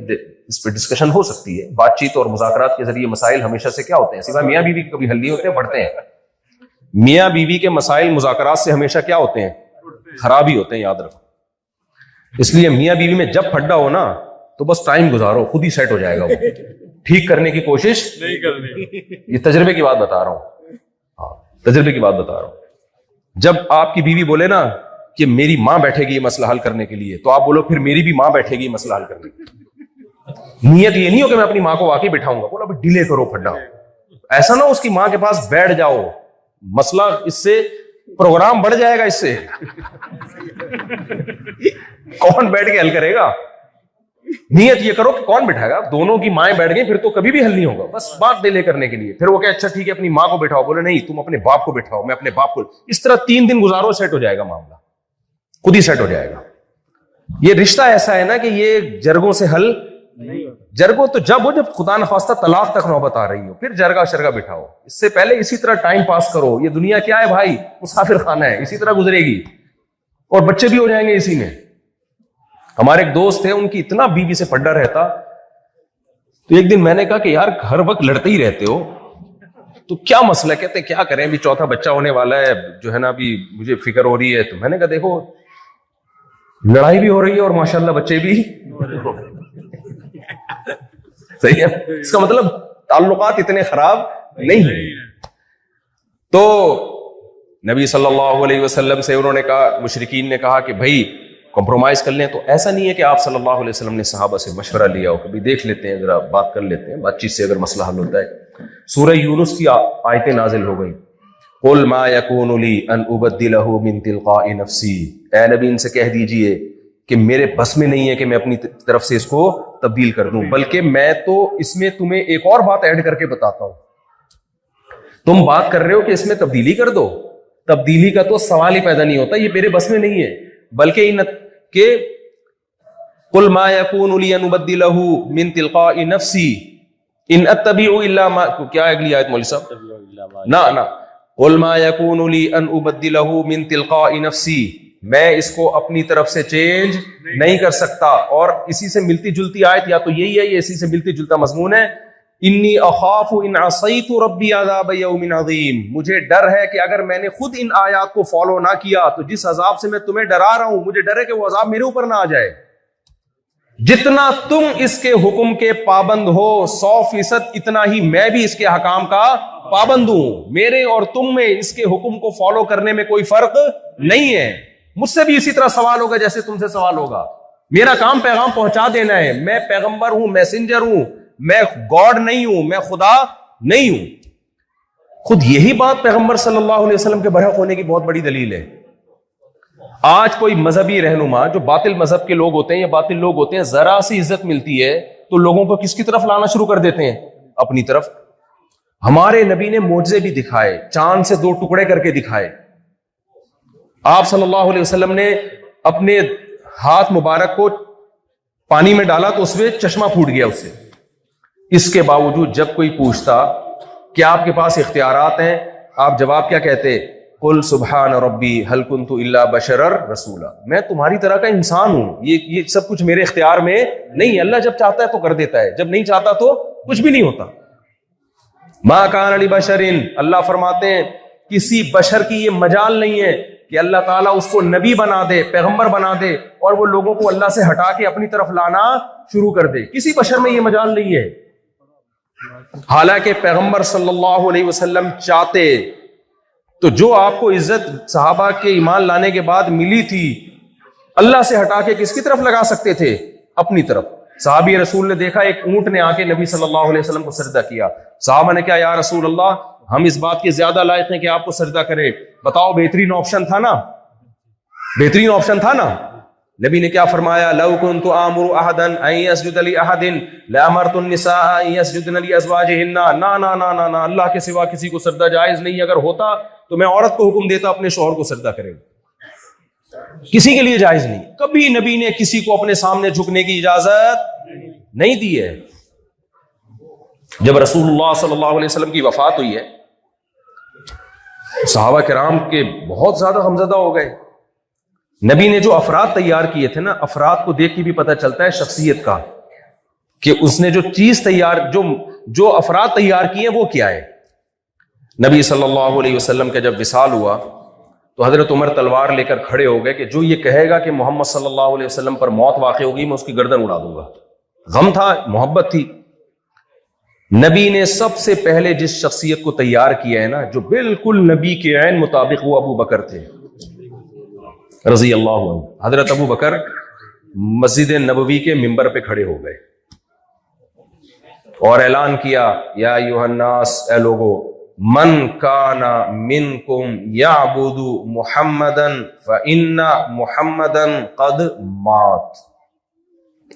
اس پہ ڈسکشن ہو سکتی ہے. بات چیت اور مذاکرات کے ذریعے مسائل ہمیشہ سے کیا ہوتے ہیں, سوائے میاں بیوی کے کبھی حل نہیں ہوتے ہیں, بڑھتے ہیں. میاں بیوی کے مسائل مذاکرات سے ہمیشہ کیا ہوتے ہیں, خراب ہی ہوتے ہیں, یاد رکھو. اس لیے میاں بیوی میں جب پھڈا ہو نا تو بس ٹائم گزارو, خود ہی سیٹ ہو جائے گا, وہ ٹھیک کرنے کی کوشش نہیں کرنی. یہ تجربے کی بات بتا رہا ہوں, ہاں تجربے کی بات بتا رہا ہوں. جب آپ کی بیوی بولے نا کہ میری ماں بیٹھے گی یہ مسئلہ حل کرنے کے لیے, تو آپ بولو پھر میری بھی ماں بیٹھے گی یہ مسئلہ حل کرنے کے لیے. نیت یہ نہیں ہو کہ میں اپنی ماں کو واقعی بٹھاؤں گا, بولا ابھی ڈیلے کرو پھڈا, ایسا نہ اس کی ماں کے پاس بیٹھ جاؤ, مسئلہ اس سے پروگرام بڑھ جائے گا, اس سے کون بیٹھ کے حل کرے گا. نیت یہ کرو کہ کون بٹھائے گا, دونوں کی مائیں بیٹھ گئی پھر تو کبھی بھی حل نہیں ہوگا, بس بات ڈیلے کرنے کے لیے. پھر وہ کہ اچھا ٹھیک ہے اپنی ماں کو بٹھاؤ, بولے نہیں تم اپنے باپ کو بٹھاؤ, میں اپنے باپ کو. اس طرح 3 دن گزارو, سیٹ ہو جائے گا معاملہ, خود ہی سیٹ ہو جائے گا. یہ رشتہ ایسا ہے نا کہ یہ جرگوں سے حل نہیں ہوتا. جرگو تو جب خدا نخواستہ طلاق تک نوبت آ رہی ہو پھر جرگا شرگا بٹھاؤ، اس سے پہلے اسی طرح ٹائم پاس کرو. یہ دنیا کیا ہے بھائی؟ مسافر خانہ ہے، اسی طرح گزرے گی اور بچے بھی ہو جائیں گے اسی میں. ہمارے ایک دوست تھے، ان کی اتنا بیوی سے پڈا رہتا، تو ایک دن میں نے کہا کہ یار ہر وقت لڑتے ہی رہتے ہو تو کیا مسئلہ؟ کہتے کیا کریں، ابھی چوتھا بچہ ہونے والا ہے جو ہے نا، ابھی مجھے فکر ہو رہی ہے. تو میں نے کہا دیکھو لڑائی بھی ہو رہی ہے اور ماشاءاللہ بچے بھی صحیح ہے، اس کا مطلب تعلقات اتنے خراب نہیں ہیں. تو نبی صلی اللہ علیہ وسلم سے انہوں نے کہا، مشرکین نے کہا کہ بھائی کمپرومائز کر لیں. تو ایسا نہیں ہے کہ آپ صلی اللہ علیہ وسلم نے صحابہ سے مشورہ لیا ہو، کبھی دیکھ لیتے ہیں، ذرا بات کر لیتے ہیں، بات چیت سے اگر مسئلہ حل ہوتا ہے. سورہ یونس کی آیتیں نازل ہو گئی. قل ما یکون لی ان ابدلہ من تلقاء نفسی، اے نبی ان سے کہہ دیجئے کہ میرے بس میں نہیں ہے کہ میں اپنی طرف سے اس کو تبدیل کر دوں، بلکہ میں تو اس میں تمہیں ایک اور بات ایڈ کر کے بتاتا ہوں. تم بات کر رہے ہو کہ اس میں تبدیلی کر دو، تبدیلی کا تو سوال ہی پیدا نہیں ہوتا، یہ میرے بس میں نہیں ہے. بلکہ کہ قل ما یکون لی ان ابدلہ من تلقاء نفسی ان اتبع الا ما، کیا اگلی آیت مولوی صاحب؟ نہ قل ما یکون لی ان ابدلہ من تلقاء نفسی، میں اس کو اپنی طرف سے چینج نہیں کر سکتا. اور اسی سے ملتی جلتی آیت یا تو یہی ہے، یہ اسی سے ملتی جلتا مضمون ہے. انی اخاف ان عصیت ربی عذاب یوم عظیم، مجھے ڈر ہے کہ اگر میں نے خود ان آیات کو فالو نہ کیا تو جس عذاب سے میں تمہیں ڈرا رہا ہوں، مجھے ڈر ہے کہ وہ عذاب میرے اوپر نہ آ جائے. جتنا تم اس کے حکم کے پابند ہو 100% اتنا ہی میں بھی اس کے حکام کا پابند ہوں. میرے اور تم میں اس کے حکم کو فالو کرنے میں کوئی فرق نہیں ہے. مجھ سے بھی اسی طرح سوال ہوگا جیسے تم سے سوال ہوگا. میرا کام پیغام پہنچا دینا ہے. میں پیغمبر ہوں، میسنجر ہوں، میں گاڈ نہیں ہوں، میں خدا نہیں ہوں. خود یہی بات پیغمبر صلی اللہ علیہ وسلم کے برحق ہونے کی بہت بڑی دلیل ہے. آج کوئی مذہبی رہنما جو باطل مذہب کے لوگ ہوتے ہیں یا باطل لوگ ہوتے ہیں، ذرا سی عزت ملتی ہے تو لوگوں کو کس کی طرف لانا شروع کر دیتے ہیں؟ اپنی طرف. ہمارے نبی نے معجزے بھی دکھائے، چاند سے 2 ٹکڑے کر کے دکھائے. آپ صلی اللہ علیہ وسلم نے اپنے ہاتھ مبارک کو پانی میں ڈالا تو اس میں چشمہ پھوٹ گیا اس سے. اس کے باوجود جب کوئی پوچھتا کہ آپ کے پاس اختیارات ہیں، آپ جواب کیا کہتے؟ قل سبحان ربی هل كنت الا بشرا رسولا، میں تمہاری طرح کا انسان ہوں، یہ سب کچھ میرے اختیار میں نہیں. اللہ جب چاہتا ہے تو کر دیتا ہے، جب نہیں چاہتا تو کچھ بھی نہیں ہوتا. ما کان لبشر، اللہ فرماتے ہیں کسی بشر کی یہ مجال نہیں ہے کہ اللہ تعالیٰ اس کو نبی بنا دے، پیغمبر بنا دے اور وہ لوگوں کو اللہ سے ہٹا کے اپنی طرف لانا شروع کر دے. کسی بشر میں یہ مجال نہیں ہے. حالانکہ پیغمبر صلی اللہ علیہ وسلم چاہتے تو جو آپ کو عزت صحابہ کے ایمان لانے کے بعد ملی تھی، اللہ سے ہٹا کے کس کی طرف لگا سکتے تھے؟ اپنی طرف. صحابی رسول نے دیکھا ایک اونٹ نے آ کے نبی صلی اللہ علیہ وسلم کو سجدہ کیا. صحابہ نے کہا یا رسول اللہ، ہم اس بات کے زیادہ لائق ہیں کہ آپ کو سجدہ کرے، بتاؤ بہترین آپشن تھا نا؟ بہترین آپشن تھا نا؟ نبی نے کیا فرمایا؟ لو كنت آمر احدا ان يسجد لاحد لامرت النساء ان يسجدن لازواجهن. نا اللہ کے سوا کسی کو سجدہ جائز نہیں. اگر ہوتا تو میں عورت کو حکم دیتا اپنے شوہر کو سجدہ کرے. کسی کے لیے جائز نہیں. کبھی نبی نے کسی کو اپنے سامنے جھکنے کی اجازت نہیں دی ہے. جب رسول اللہ صلی اللہ علیہ وسلم کی وفات ہوئی ہے، صحابہ کرام کے بہت زیادہ غمزدہ ہو گئے. نبی نے جو افراد تیار کیے تھے نا، افراد کو دیکھ کے بھی پتہ چلتا ہے شخصیت کا کہ اس نے جو چیز تیار، جو افراد تیار کیے وہ کیا ہے. نبی صلی اللہ علیہ وسلم کا جب وصال ہوا تو حضرت عمر تلوار لے کر کھڑے ہو گئے کہ جو یہ کہے گا کہ محمد صلی اللہ علیہ وسلم پر موت واقع ہوگی میں اس کی گردن اڑا دوں گا. غم تھا، محبت تھی. نبی نے سب سے پہلے جس شخصیت کو تیار کیا ہے نا، جو بالکل نبی کے عین مطابق، وہ ابو بکر تھے رضی اللہ عنہ. حضرت ابو بکر مسجد نبوی کے ممبر پہ کھڑے ہو گئے اور اعلان کیا یا ایھا الناس، اے لوگو، من کان منکم یعبد محمدا فإن محمدا قد مات.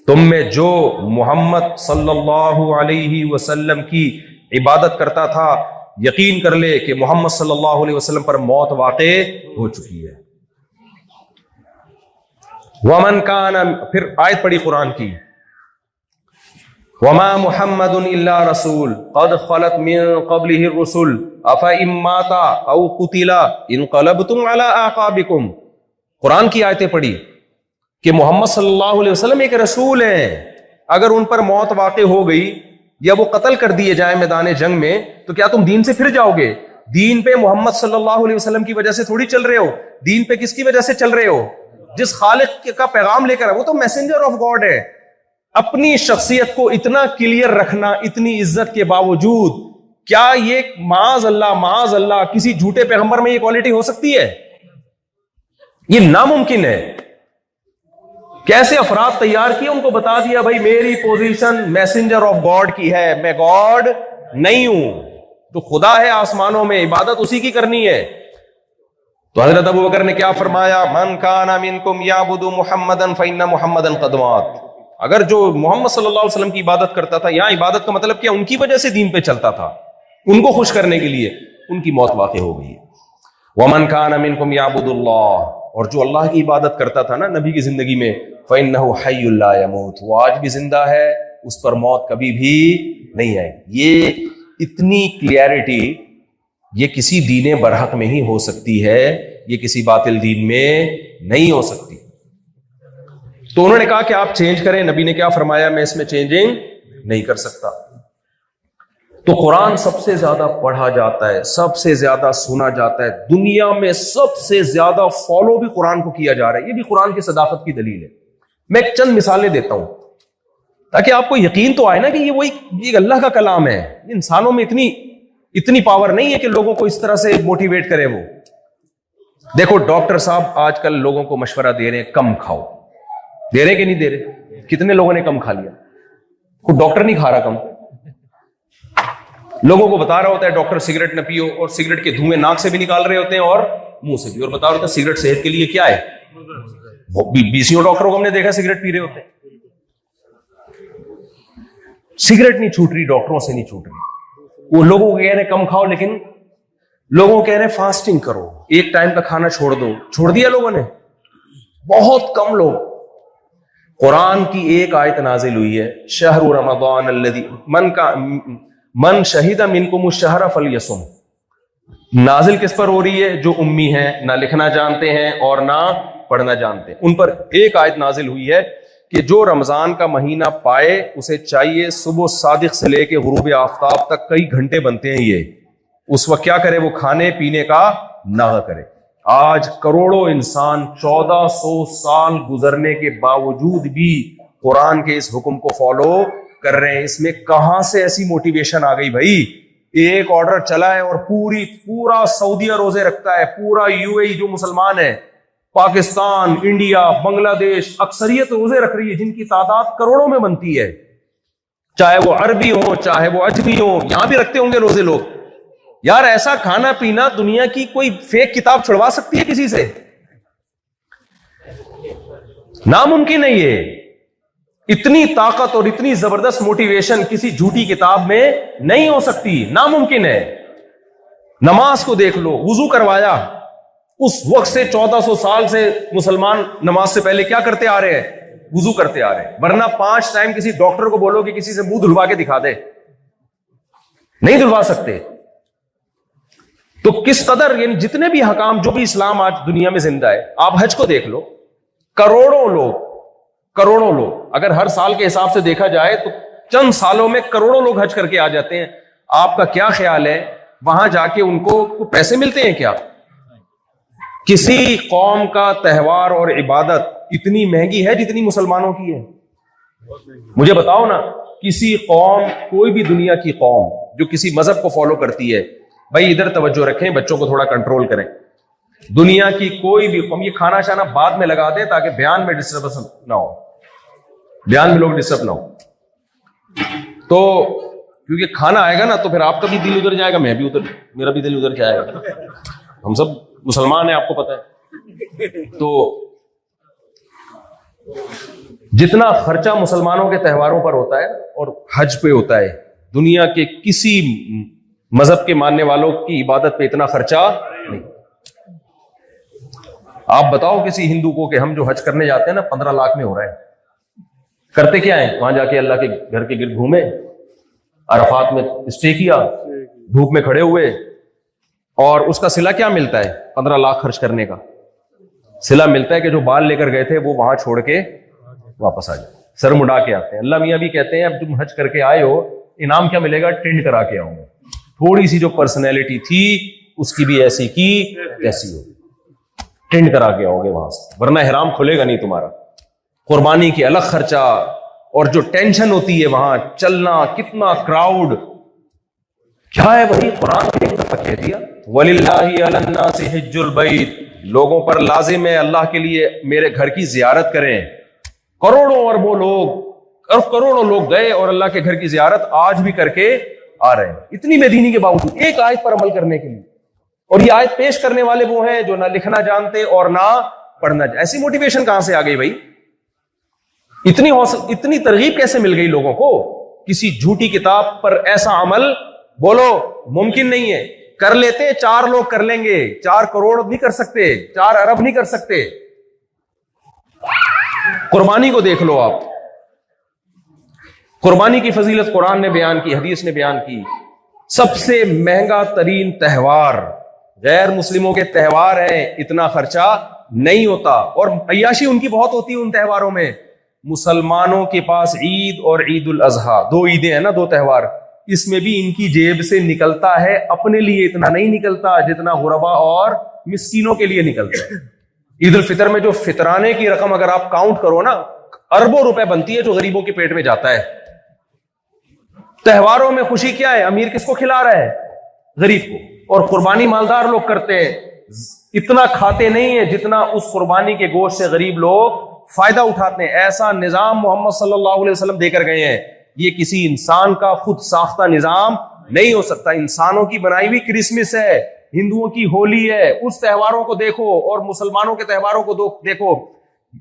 تم میں جو محمد صلی اللہ علیہ وسلم کی عبادت کرتا تھا، یقین کر لے کہ محمد صلی اللہ علیہ وسلم پر موت واقع ہو چکی ہے. ومن کان، پھر آیت پڑھی قرآن کی، وما محمد الا رسول قد خلت من قبله الرسل افإن مات او قتل انقلبتم على اعقابكم. قرآن کی آیتیں پڑھی کہ محمد صلی اللہ علیہ وسلم ایک رسول ہیں، اگر ان پر موت واقع ہو گئی یا وہ قتل کر دیے جائیں میدان جنگ میں تو کیا تم دین سے پھر جاؤ گے؟ دین پہ محمد صلی اللہ علیہ وسلم کی وجہ سے تھوڑی چل رہے ہو، دین پہ کس کی وجہ سے چل رہے ہو؟ جس خالق کا پیغام لے کر وہ تو میسنجر آف گاڈ ہے. اپنی شخصیت کو اتنا کلیئر رکھنا اتنی عزت کے باوجود، کیا یہ معاذ اللہ کسی جھوٹے پیغمبر میں یہ کوالٹی ہو سکتی ہے؟ یہ ناممکن ہے. کیسے افراد تیار کیے، ان کو بتا دیا بھائی میری پوزیشن میسنجر آف گاڈ کی ہے، میں گاڈ نہیں ہوں، تو خدا ہے آسمانوں میں، عبادت اسی کی کرنی ہے. تو حضرت ابو بکر نے کیا فرمایا؟ من کان منکم یعبد محمدا فإن محمدا قد مات. اگر جو محمد صلی اللہ علیہ وسلم کی عبادت کرتا تھا، یہاں عبادت کا مطلب کیا؟ ان کی وجہ سے دین پہ چلتا تھا، ان کو خوش کرنے کے لیے، ان کی موت واقع ہو گئی. ومن کان منکم یعبد اللہ، اور جو اللہ کی عبادت کرتا تھا نا نبی کی زندگی میں، فإنہ حی لا یموت، وہ آج بھی زندہ ہے، اس پر موت کبھی بھی نہیں آئے. یہ اتنی کلیئرٹی یہ کسی دین برحق میں ہی ہو سکتی ہے، یہ کسی باطل دین میں نہیں ہو سکتی. تو انہوں نے کہا کہ آپ چینج کریں. نبی نے کیا فرمایا؟ میں اس میں چینجنگ نہیں کر سکتا. تو قرآن سب سے زیادہ پڑھا جاتا ہے، سب سے زیادہ سنا جاتا ہے، دنیا میں سب سے زیادہ فالو بھی قرآن کو کیا جا رہا ہے. یہ بھی قرآن کی صداقت کی دلیل ہے. میں ایک چند مثالیں دیتا ہوں تاکہ آپ کو یقین تو آئے نا کہ یہ اللہ کا کلام ہے. انسانوں میں اتنی پاور نہیں ہے کہ لوگوں کو اس طرح سے موٹیویٹ کرے. وہ دیکھو ڈاکٹر صاحب آج کل لوگوں کو مشورہ دے رہے ہیں کم کھاؤ، دے رہے کہ نہیں دے رہے؟ کتنے لوگوں نے کم کھا لیا؟ کوئی ڈاکٹر نہیں کھا رہا کم، لوگوں کو بتا رہا ہوتا ہے ڈاکٹر سگریٹ نہ پیو، اور سگریٹ کے دھوئیں ناک سے بھی نکال رہے ہوتے ہیں اور منہ سے بھی، اور بتا رہا ہوتا ہے سگریٹ صحت کے لیے کیا ہے. بیسیوں ڈاکٹروں کو ہم نے دیکھا سگریٹ پی رہے ہوتے ہیں. سگریٹ نہیں چھوٹ رہی، ڈاکٹروں سے نہیں چھوٹ رہی. وہ لوگوں کو کہہ رہے کم کھاؤ، لیکن لوگوں کو کہہ رہے فاسٹنگ کرو، ایک ٹائم کا کھانا چھوڑ دو. چھوڑ دیا لوگوں نے؟ بہت کم لوگ. قرآن کی ایک آیت نازل ہوئی ہے، شہر رمضان الذی من شہد منکم الشہر فلیصم. نازل کس پر ہو رہی ہے؟ جو امی ہیں، نہ لکھنا جانتے ہیں اور نہ پڑھنا جانتے ہیں. ان پر ایک آیت نازل ہوئی ہے کہ جو رمضان کا مہینہ پائے اسے چاہیے صبح صادق سے لے کے غروب آفتاب تک کئی گھنٹے بنتے ہیں یہ، اس وقت کیا کرے؟ وہ کھانے پینے کا نہ کرے. آج کروڑوں انسان 1400 سال گزرنے کے باوجود بھی قرآن کے اس حکم کو فالو کر رہے ہیں. اس میں کہاں سے ایسی موٹیویشن آ گئی بھائی؟ ایک آرڈر چلا ہے اور پورا سعودیہ روزے رکھتا ہے، پورا یو اے ای جو مسلمان ہے، پاکستان، انڈیا، بنگلہ دیش، اکثریت روزے رکھ رہی ہے جن کی تعداد کروڑوں میں بنتی ہے، چاہے وہ عربی ہو چاہے وہ اجمی ہو. یہاں بھی رکھتے ہوں گے روزے لوگ. یار ایسا کھانا پینا دنیا کی کوئی فیک کتاب چھڑوا سکتی ہے کسی سے؟ ناممکن ہے. یہ اتنی طاقت اور اتنی زبردست موٹیویشن کسی جھوٹی کتاب میں نہیں ہو سکتی، ناممکن ہے. نماز کو دیکھ لو، وضو کروایا، اس وقت سے 1400 سال سے مسلمان نماز سے پہلے کیا کرتے آ رہے ہیں؟ وضو کرتے آ رہے ہیں. ورنہ 5 ٹائم کسی ڈاکٹر کو بولو کہ کسی سے منہ دھلوا کے دکھا دے، نہیں دھلوا سکتے. تو کس قدر، یعنی جتنے بھی حکام، جو بھی اسلام آج دنیا میں زندہ ہے، آپ حج کو دیکھ لو، کروڑوں لوگ اگر ہر سال کے حساب سے دیکھا جائے تو چند سالوں میں کروڑوں لوگ حج کر کے آ جاتے ہیں. آپ کا کیا خیال ہے وہاں جا کے ان کو پیسے ملتے ہیں کیا؟ کسی قوم کا تہوار اور عبادت اتنی مہنگی ہے جتنی مسلمانوں کی ہے؟ مجھے بتاؤ نا. کسی قوم، کوئی بھی دنیا کی قوم جو کسی مذہب کو فالو کرتی ہے، بھائی ادھر توجہ رکھیں، بچوں کو تھوڑا کنٹرول کریں. دنیا کی کوئی بھی قوم، یہ کھانا شانا بعد میں لگا دیں تاکہ بیان میں ڈسٹربنس نہ ہو، بیان میں لوگ ڈسٹرب نہ ہو. تو کیونکہ کھانا آئے گا نا تو پھر آپ کا بھی دل ادھر جائے گا، میں بھی ادھر، میرا بھی دل ادھر جائے گا. ہم سب مسلمان ہیں، آپ کو پتہ ہے. تو جتنا خرچہ مسلمانوں کے تہواروں پر ہوتا ہے اور حج پہ ہوتا ہے، دنیا کے کسی مذہب کے ماننے والوں کی عبادت پہ اتنا خرچہ نہیں. آپ بتاؤ کسی ہندو کو کہ ہم جو حج کرنے جاتے ہیں نا 15 لاکھ میں ہو رہا ہے. کرتے کیا ہیں وہاں جا کے اللہ کے گھر کے گرد گھومے, عرفات میں اسٹے کیا, دھوپ میں کھڑے ہوئے, اور اس کا صلہ کیا ملتا ہے؟ 15 لاکھ خرچ کرنے کا صلہ ملتا ہے کہ جو بال لے کر گئے تھے وہ وہاں چھوڑ کے واپس آ جائے, سر مڈا کے آتے ہیں. اللہ میاں بھی کہتے ہیں اب تم حج کر کے آئے ہو, انعام کیا ملے گا؟ ٹینڈ کرا کے آؤں گا. تھوڑی سی جو پرسنالٹی تھی اس کی بھی ایسی کی کیسی ہو, ٹینڈ کرا کے آؤ گے وہاں سے, ورنہ احرام کھلے گا نہیں تمہارا. قربانی کے الگ خرچہ, اور جو ٹینشن ہوتی ہے وہاں چلنا, کتنا کراؤڈ, کیا ہے وہی قرآن نے ایک دفعہ کہہ دیا وَلِلَّهِ عَلَى النَّاسِ حِجُّ الْبَيْتِ, لوگوں پر لازم ہے اللہ کے لیے میرے گھر کی زیارت کریں. کروڑوں اربوں لوگ اور کروڑوں لوگ گئے اور اللہ کے گھر کی زیارت آج بھی کر کے آ رہے ہیں, اتنی بے دینی کے باوجود ایک آیت پر عمل کرنے کے لیے. اور یہ آیت پیش کرنے والے وہ ہیں جو نہ لکھنا جانتے اور نہ پڑھنا جانتے. ایسی موٹیویشن کہاں سے آ گئی بھائی؟ اتنی ترغیب کیسے مل گئی لوگوں کو؟ کسی جھوٹی کتاب پر ایسا عمل بولو ممکن نہیں ہے. کر لیتے 4 لوگ کر لیں گے, 4 کروڑ نہیں کر سکتے, 4 ارب نہیں کر سکتے. قربانی کو دیکھ لو آپ, قربانی کی فضیلت قرآن نے بیان کی, حدیث نے بیان کی. سب سے مہنگا ترین تہوار, غیر مسلموں کے تہوار ہیں, اتنا خرچہ نہیں ہوتا, اور عیاشی ان کی بہت ہوتی ہے ان تہواروں میں. مسلمانوں کے پاس عید اور عید الاضحیٰ 2 عیدیں ہیں نا, 2 تہوار, اس میں بھی ان کی جیب سے نکلتا ہے, اپنے لیے اتنا نہیں نکلتا جتنا غربا اور مسکینوں کے لیے نکلتا ہے. عید الفطر میں جو فطرانے کی رقم اگر آپ کاؤنٹ کرو نا, اربوں روپے بنتی ہے جو غریبوں کے پیٹ میں جاتا ہے. تہواروں میں خوشی کیا ہے؟ امیر کس کو کھلا رہا ہے؟ غریب کو. اور قربانی مالدار لوگ کرتے ہیں, اتنا کھاتے نہیں ہیں جتنا اس قربانی کے گوشت سے غریب لوگ فائدہ اٹھاتے ہیں. ایسا نظام محمد صلی اللہ علیہ وسلم دے کر گئے ہیں. یہ کسی انسان کا خود ساختہ نظام نہیں ہو سکتا. انسانوں کی بنائی ہوئی کرسمس ہے, ہندوؤں کی ہولی ہے, اس تہواروں کو دیکھو اور مسلمانوں کے تہواروں کو دیکھو.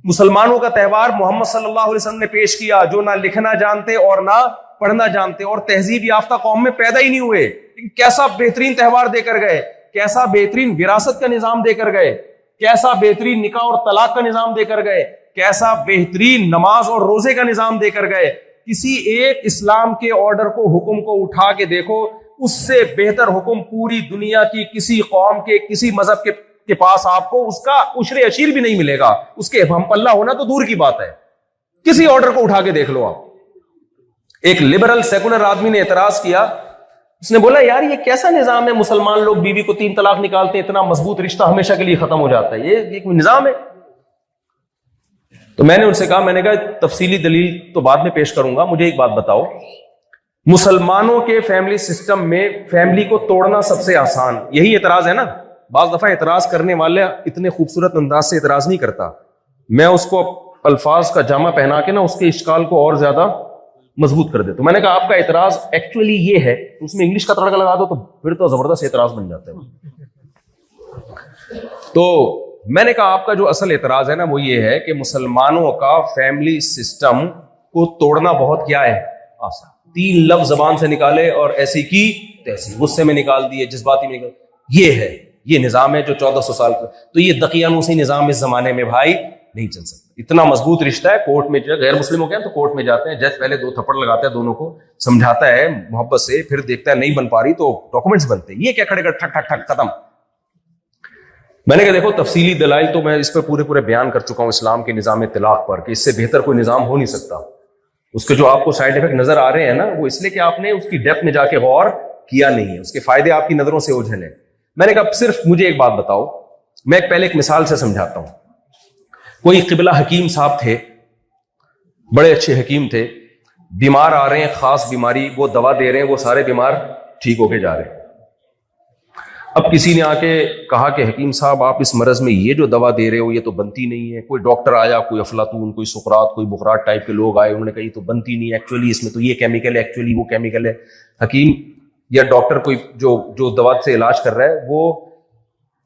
مسلمانوں کا تہوار محمد صلی اللہ علیہ وسلم نے پیش کیا, جو نہ لکھنا جانتے اور نہ پڑھنا جانتے اور تہذیب یافتہ قوم میں پیدا ہی نہیں ہوئے. کیسا بہترین تہوار دے کر گئے, کیسا بہترین وراثت کا نظام دے کر گئے, کیسا بہترین نکاح اور طلاق کا نظام دے کر گئے, کیسا بہترین نماز اور روزے کا نظام دے کر گئے. کسی ایک اسلام کے آرڈر کو, حکم کو اٹھا کے دیکھو, اس سے بہتر حکم پوری دنیا کی کسی قوم کے, کسی مذہب کے پاس آپ کو اس کا عشر عشیر بھی نہیں ملے گا. اس کے ہم پلہ ہونا تو دور کی بات ہے. کسی آرڈر کو اٹھا کے دیکھ لو آپ. ایک لبرل سیکولر آدمی نے اعتراض کیا, اس نے بولا یار یہ کیسا نظام ہے, مسلمان لوگ بیوی کو 3 طلاق نکالتے ہیں, اتنا مضبوط رشتہ ہمیشہ کے لیے ختم ہو جاتا ہے, یہ کوئی نظام ہے؟ تو میں نے ان سے کہا, میں نے کہا تفصیلی دلیل تو بعد میں پیش کروں گا, مجھے ایک بات بتاؤ, مسلمانوں کے فیملی سسٹم میں فیملی کو توڑنا سب سے آسان, یہی اعتراض ہے نا. بعض دفعہ اعتراض کرنے والے اتنے خوبصورت انداز سے اعتراض نہیں کرتا, میں اس کو الفاظ کا جامع پہنا کے نا اس کے اشکال کو اور زیادہ مضبوط کر دیتا ہوں. میں نے کہا آپ کا اعتراض ایکچولی یہ ہے, اس میں انگلش کا تڑکا لگا دو تو پھر تو زبردست اعتراض بن جاتا ہے. تو میں نے کہا آپ کا جو اصل اعتراض ہے نا وہ یہ ہے کہ مسلمانوں کا فیملی سسٹم کو توڑنا بہت کیا ہے آسان. 3 لفظ زبان سے نکالے اور ایسی کی تیسی, غصے میں نکال دیے, جذباتی میں نکال, یہ ہے, یہ نظام ہے جو 1400 سال کا. تو یہ دقیانوسی نظام اس زمانے میں بھائی نہیں چل سکتا. اتنا مضبوط رشتہ ہے, کورٹ میں غیر مسلم ہو گئے تو کورٹ میں جاتے ہیں, جج پہلے 2 تھپڑ لگاتا ہے دونوں کو, سمجھاتا ہے محبت سے, پھر دیکھتا ہے نہیں بن پا رہی تو ڈاکومنٹس بنتے ہیں. یہ کیا کھڑے کر ٹھک ٹھک ٹھک ختم. میں نے کہا دیکھو تفصیلی دلائل تو میں اس پہ پورے بیان کر چکا ہوں اسلام کے نظام طلاق پر, کہ اس سے بہتر کوئی نظام ہو نہیں سکتا. اس کے جو آپ کو سائیڈ افیکٹ نظر آ رہے ہیں نا وہ اس لیے کہ آپ نے اس کی ڈیپتھ میں جا کے غور کیا نہیں ہے, اس کے فائدے آپ کی نظروں سے اوجھل ہیں. میں نے کہا صرف مجھے ایک بات بتاؤ, میں پہلے ایک مثال سے سمجھاتا ہوں. کوئی قبلہ حکیم صاحب تھے, بڑے اچھے حکیم تھے, بیمار آ رہے ہیں خاص بیماری, وہ دوا دے رہے ہیں, وہ سارے بیمار ٹھیک ہو کے جا رہے ہیں. اب کسی نے آ کے کہا کہ حکیم صاحب آپ اس مرض میں یہ جو دوا دے رہے ہو یہ تو بنتی نہیں ہے. کوئی ڈاکٹر آیا, کوئی افلاطون, کوئی سقراط, کوئی بقراط ٹائپ کے لوگ آئے, انہوں نے کہا یہ تو بنتی نہیں ہے, ایکچولی اس میں تو یہ کیمیکل ہے, ایکچولی وہ کیمیکل ہے. حکیم یا ڈاکٹر کوئی جو دوا سے علاج کر رہا ہے وہ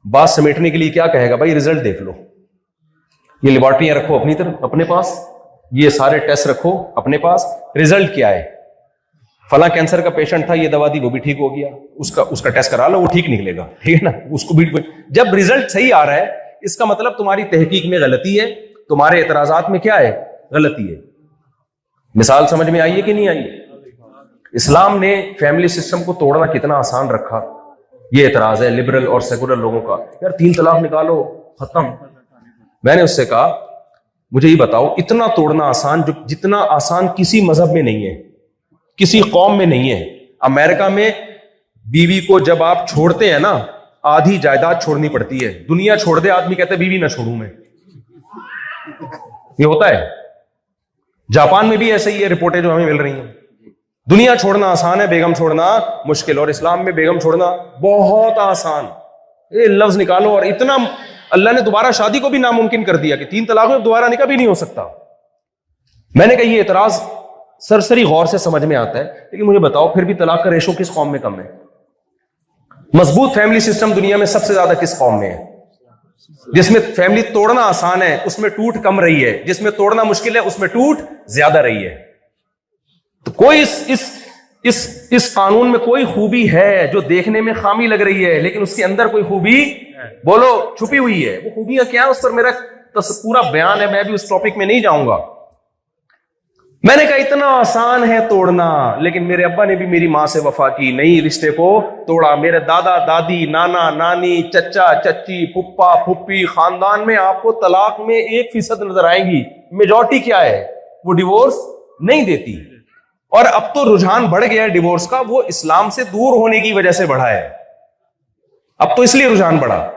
بات سمیٹنے کے لیے کیا کہے گا, بھائی رزلٹ دیکھ لو, یہ لیبارٹریاں رکھو اپنی طرف اپنے پاس, یہ سارے ٹیسٹ رکھو اپنے پاس, رزلٹ کیا ہے, فلاں کینسر کا پیشنٹ تھا, یہ دوا دی وہ بھی ٹھیک ہو گیا, اس کا ٹیسٹ کرا لو وہ ٹھیک نکلے گا, ٹھیک ہے نا. اس کو بھی جب رزلٹ صحیح آ رہا ہے اس کا مطلب تمہاری تحقیق میں غلطی ہے, تمہارے اعتراضات میں کیا ہے غلطی ہے. مثال سمجھ میں آئی ہے کہ نہیں آئی ہے؟ اسلام نے فیملی سسٹم کو توڑنا کتنا آسان رکھا. یہ اعتراض ہے لبرل اور سیکولر لوگوں کا، یار 3 طلاق نکالو ختم. میں نے اس سے کہا مجھے یہ بتاؤ اتنا توڑنا آسان جتنا آسان کسی مذہب میں نہیں ہے، کسی قوم میں نہیں ہے. امریکہ میں بیوی کو جب آپ چھوڑتے ہیں نا آدھی جائیداد چھوڑنی پڑتی ہے. دنیا چھوڑ دے آدمی کہتے بیوی نہ چھوڑوں میں. یہ ہوتا ہے. جاپان میں بھی ایسے ہی ہے، رپورٹیں جو ہمیں مل رہی ہیں. دنیا چھوڑنا آسان ہے، بیگم چھوڑنا مشکل. اور اسلام میں بیگم چھوڑنا بہت آسان. یہ لفظ نکالو اور اتنا اللہ نے دوبارہ شادی کو بھی ناممکن کر دیا کہ 3 طلاق میں دوبارہ نکاح بھی نہیں ہو سکتا. میں نے کہا یہ اعتراض سرسری غور سے سمجھ میں آتا ہے، لیکن مجھے بتاؤ پھر بھی طلاق کا ریشو کس قوم میں کم ہے؟ مضبوط فیملی سسٹم دنیا میں سب سے زیادہ کس قوم میں ہے؟ جس میں فیملی توڑنا آسان ہے اس میں ٹوٹ کم رہی ہے، جس میں توڑنا مشکل ہے اس میں ٹوٹ زیادہ رہی ہے. تو کوئی اس قانون میں کوئی خوبی ہے جو دیکھنے میں خامی لگ رہی ہے لیکن اس کے اندر کوئی خوبی بولو چھپی ہوئی ہے. وہ خوبیاں کیا ہے اس پر میرا پورا بیان ہے، میں بھی اس ٹاپک میں نہیں جاؤں گا. میں نے کہا اتنا آسان ہے توڑنا، لیکن میرے ابا نے بھی میری ماں سے وفا کی، نہیں رشتے کو توڑا. میرے دادا دادی نانا نانی چچا چچی پھپھا پھپھی خاندان میں آپ کو طلاق میں 1% نظر آئیں گی. میجورٹی کیا ہے؟ وہ ڈیورس نہیں دیتی. اور اب تو رجحان بڑھ گیا ہے ڈیورس کا، وہ اسلام سے دور ہونے کی وجہ سے بڑھا ہے. اب تو اس لیے رجحان بڑھا.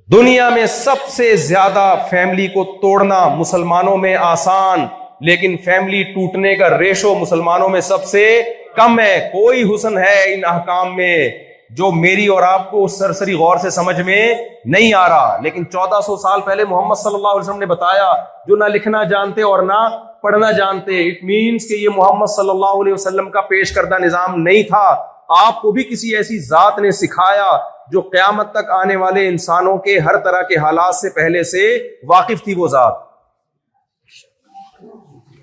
دنیا میں سب سے زیادہ فیملی کو توڑنا مسلمانوں میں آسان، لیکن فیملی ٹوٹنے کا ریشو مسلمانوں میں سب سے کم ہے. کوئی حسن ہے ان احکام میں جو میری اور آپ کو سرسری غور سے سمجھ میں نہیں آ رہا، لیکن 1400 سال پہلے محمد صلی اللہ علیہ وسلم نے بتایا. جو نہ لکھنا جانتے اور نہ پڑھنا جانتے، اٹ مینس کہ یہ محمد صلی اللہ علیہ وسلم کا پیش کردہ نظام نہیں تھا. آپ کو بھی کسی ایسی ذات نے سکھایا جو قیامت تک آنے والے انسانوں کے ہر طرح کے حالات سے پہلے سے واقف تھی. وہ ذات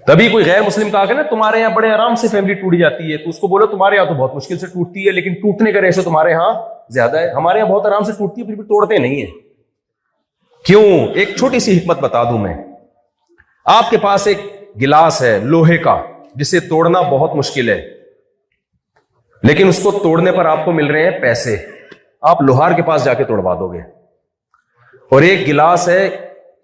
تبھی کوئی غیر مسلم کہا کہ نا تمہارے یہاں بڑے آرام سے فیملی ٹوٹ جاتی ہے، تو اس کو بولو تمہارے یہاں تو بہت مشکل سے ٹوٹتی ہے، لیکن ٹوٹنے کا ریشو تمہارے ہاں زیادہ ہے. ہمارے یہاں بہت آرام سے ٹوٹتی ہے پھر بھی توڑتے نہیں ہیں. کیوں؟ ایک چھوٹی سی حکمت بتا دوں میں. آپ کے پاس ایک گلاس ہے لوہے کا جسے توڑنا بہت مشکل ہے، لیکن اس کو توڑنے پر آپ کو مل رہے ہیں پیسے. آپ لوہار کے پاس جا کے توڑوا دو گے. اور ایک گلاس ہے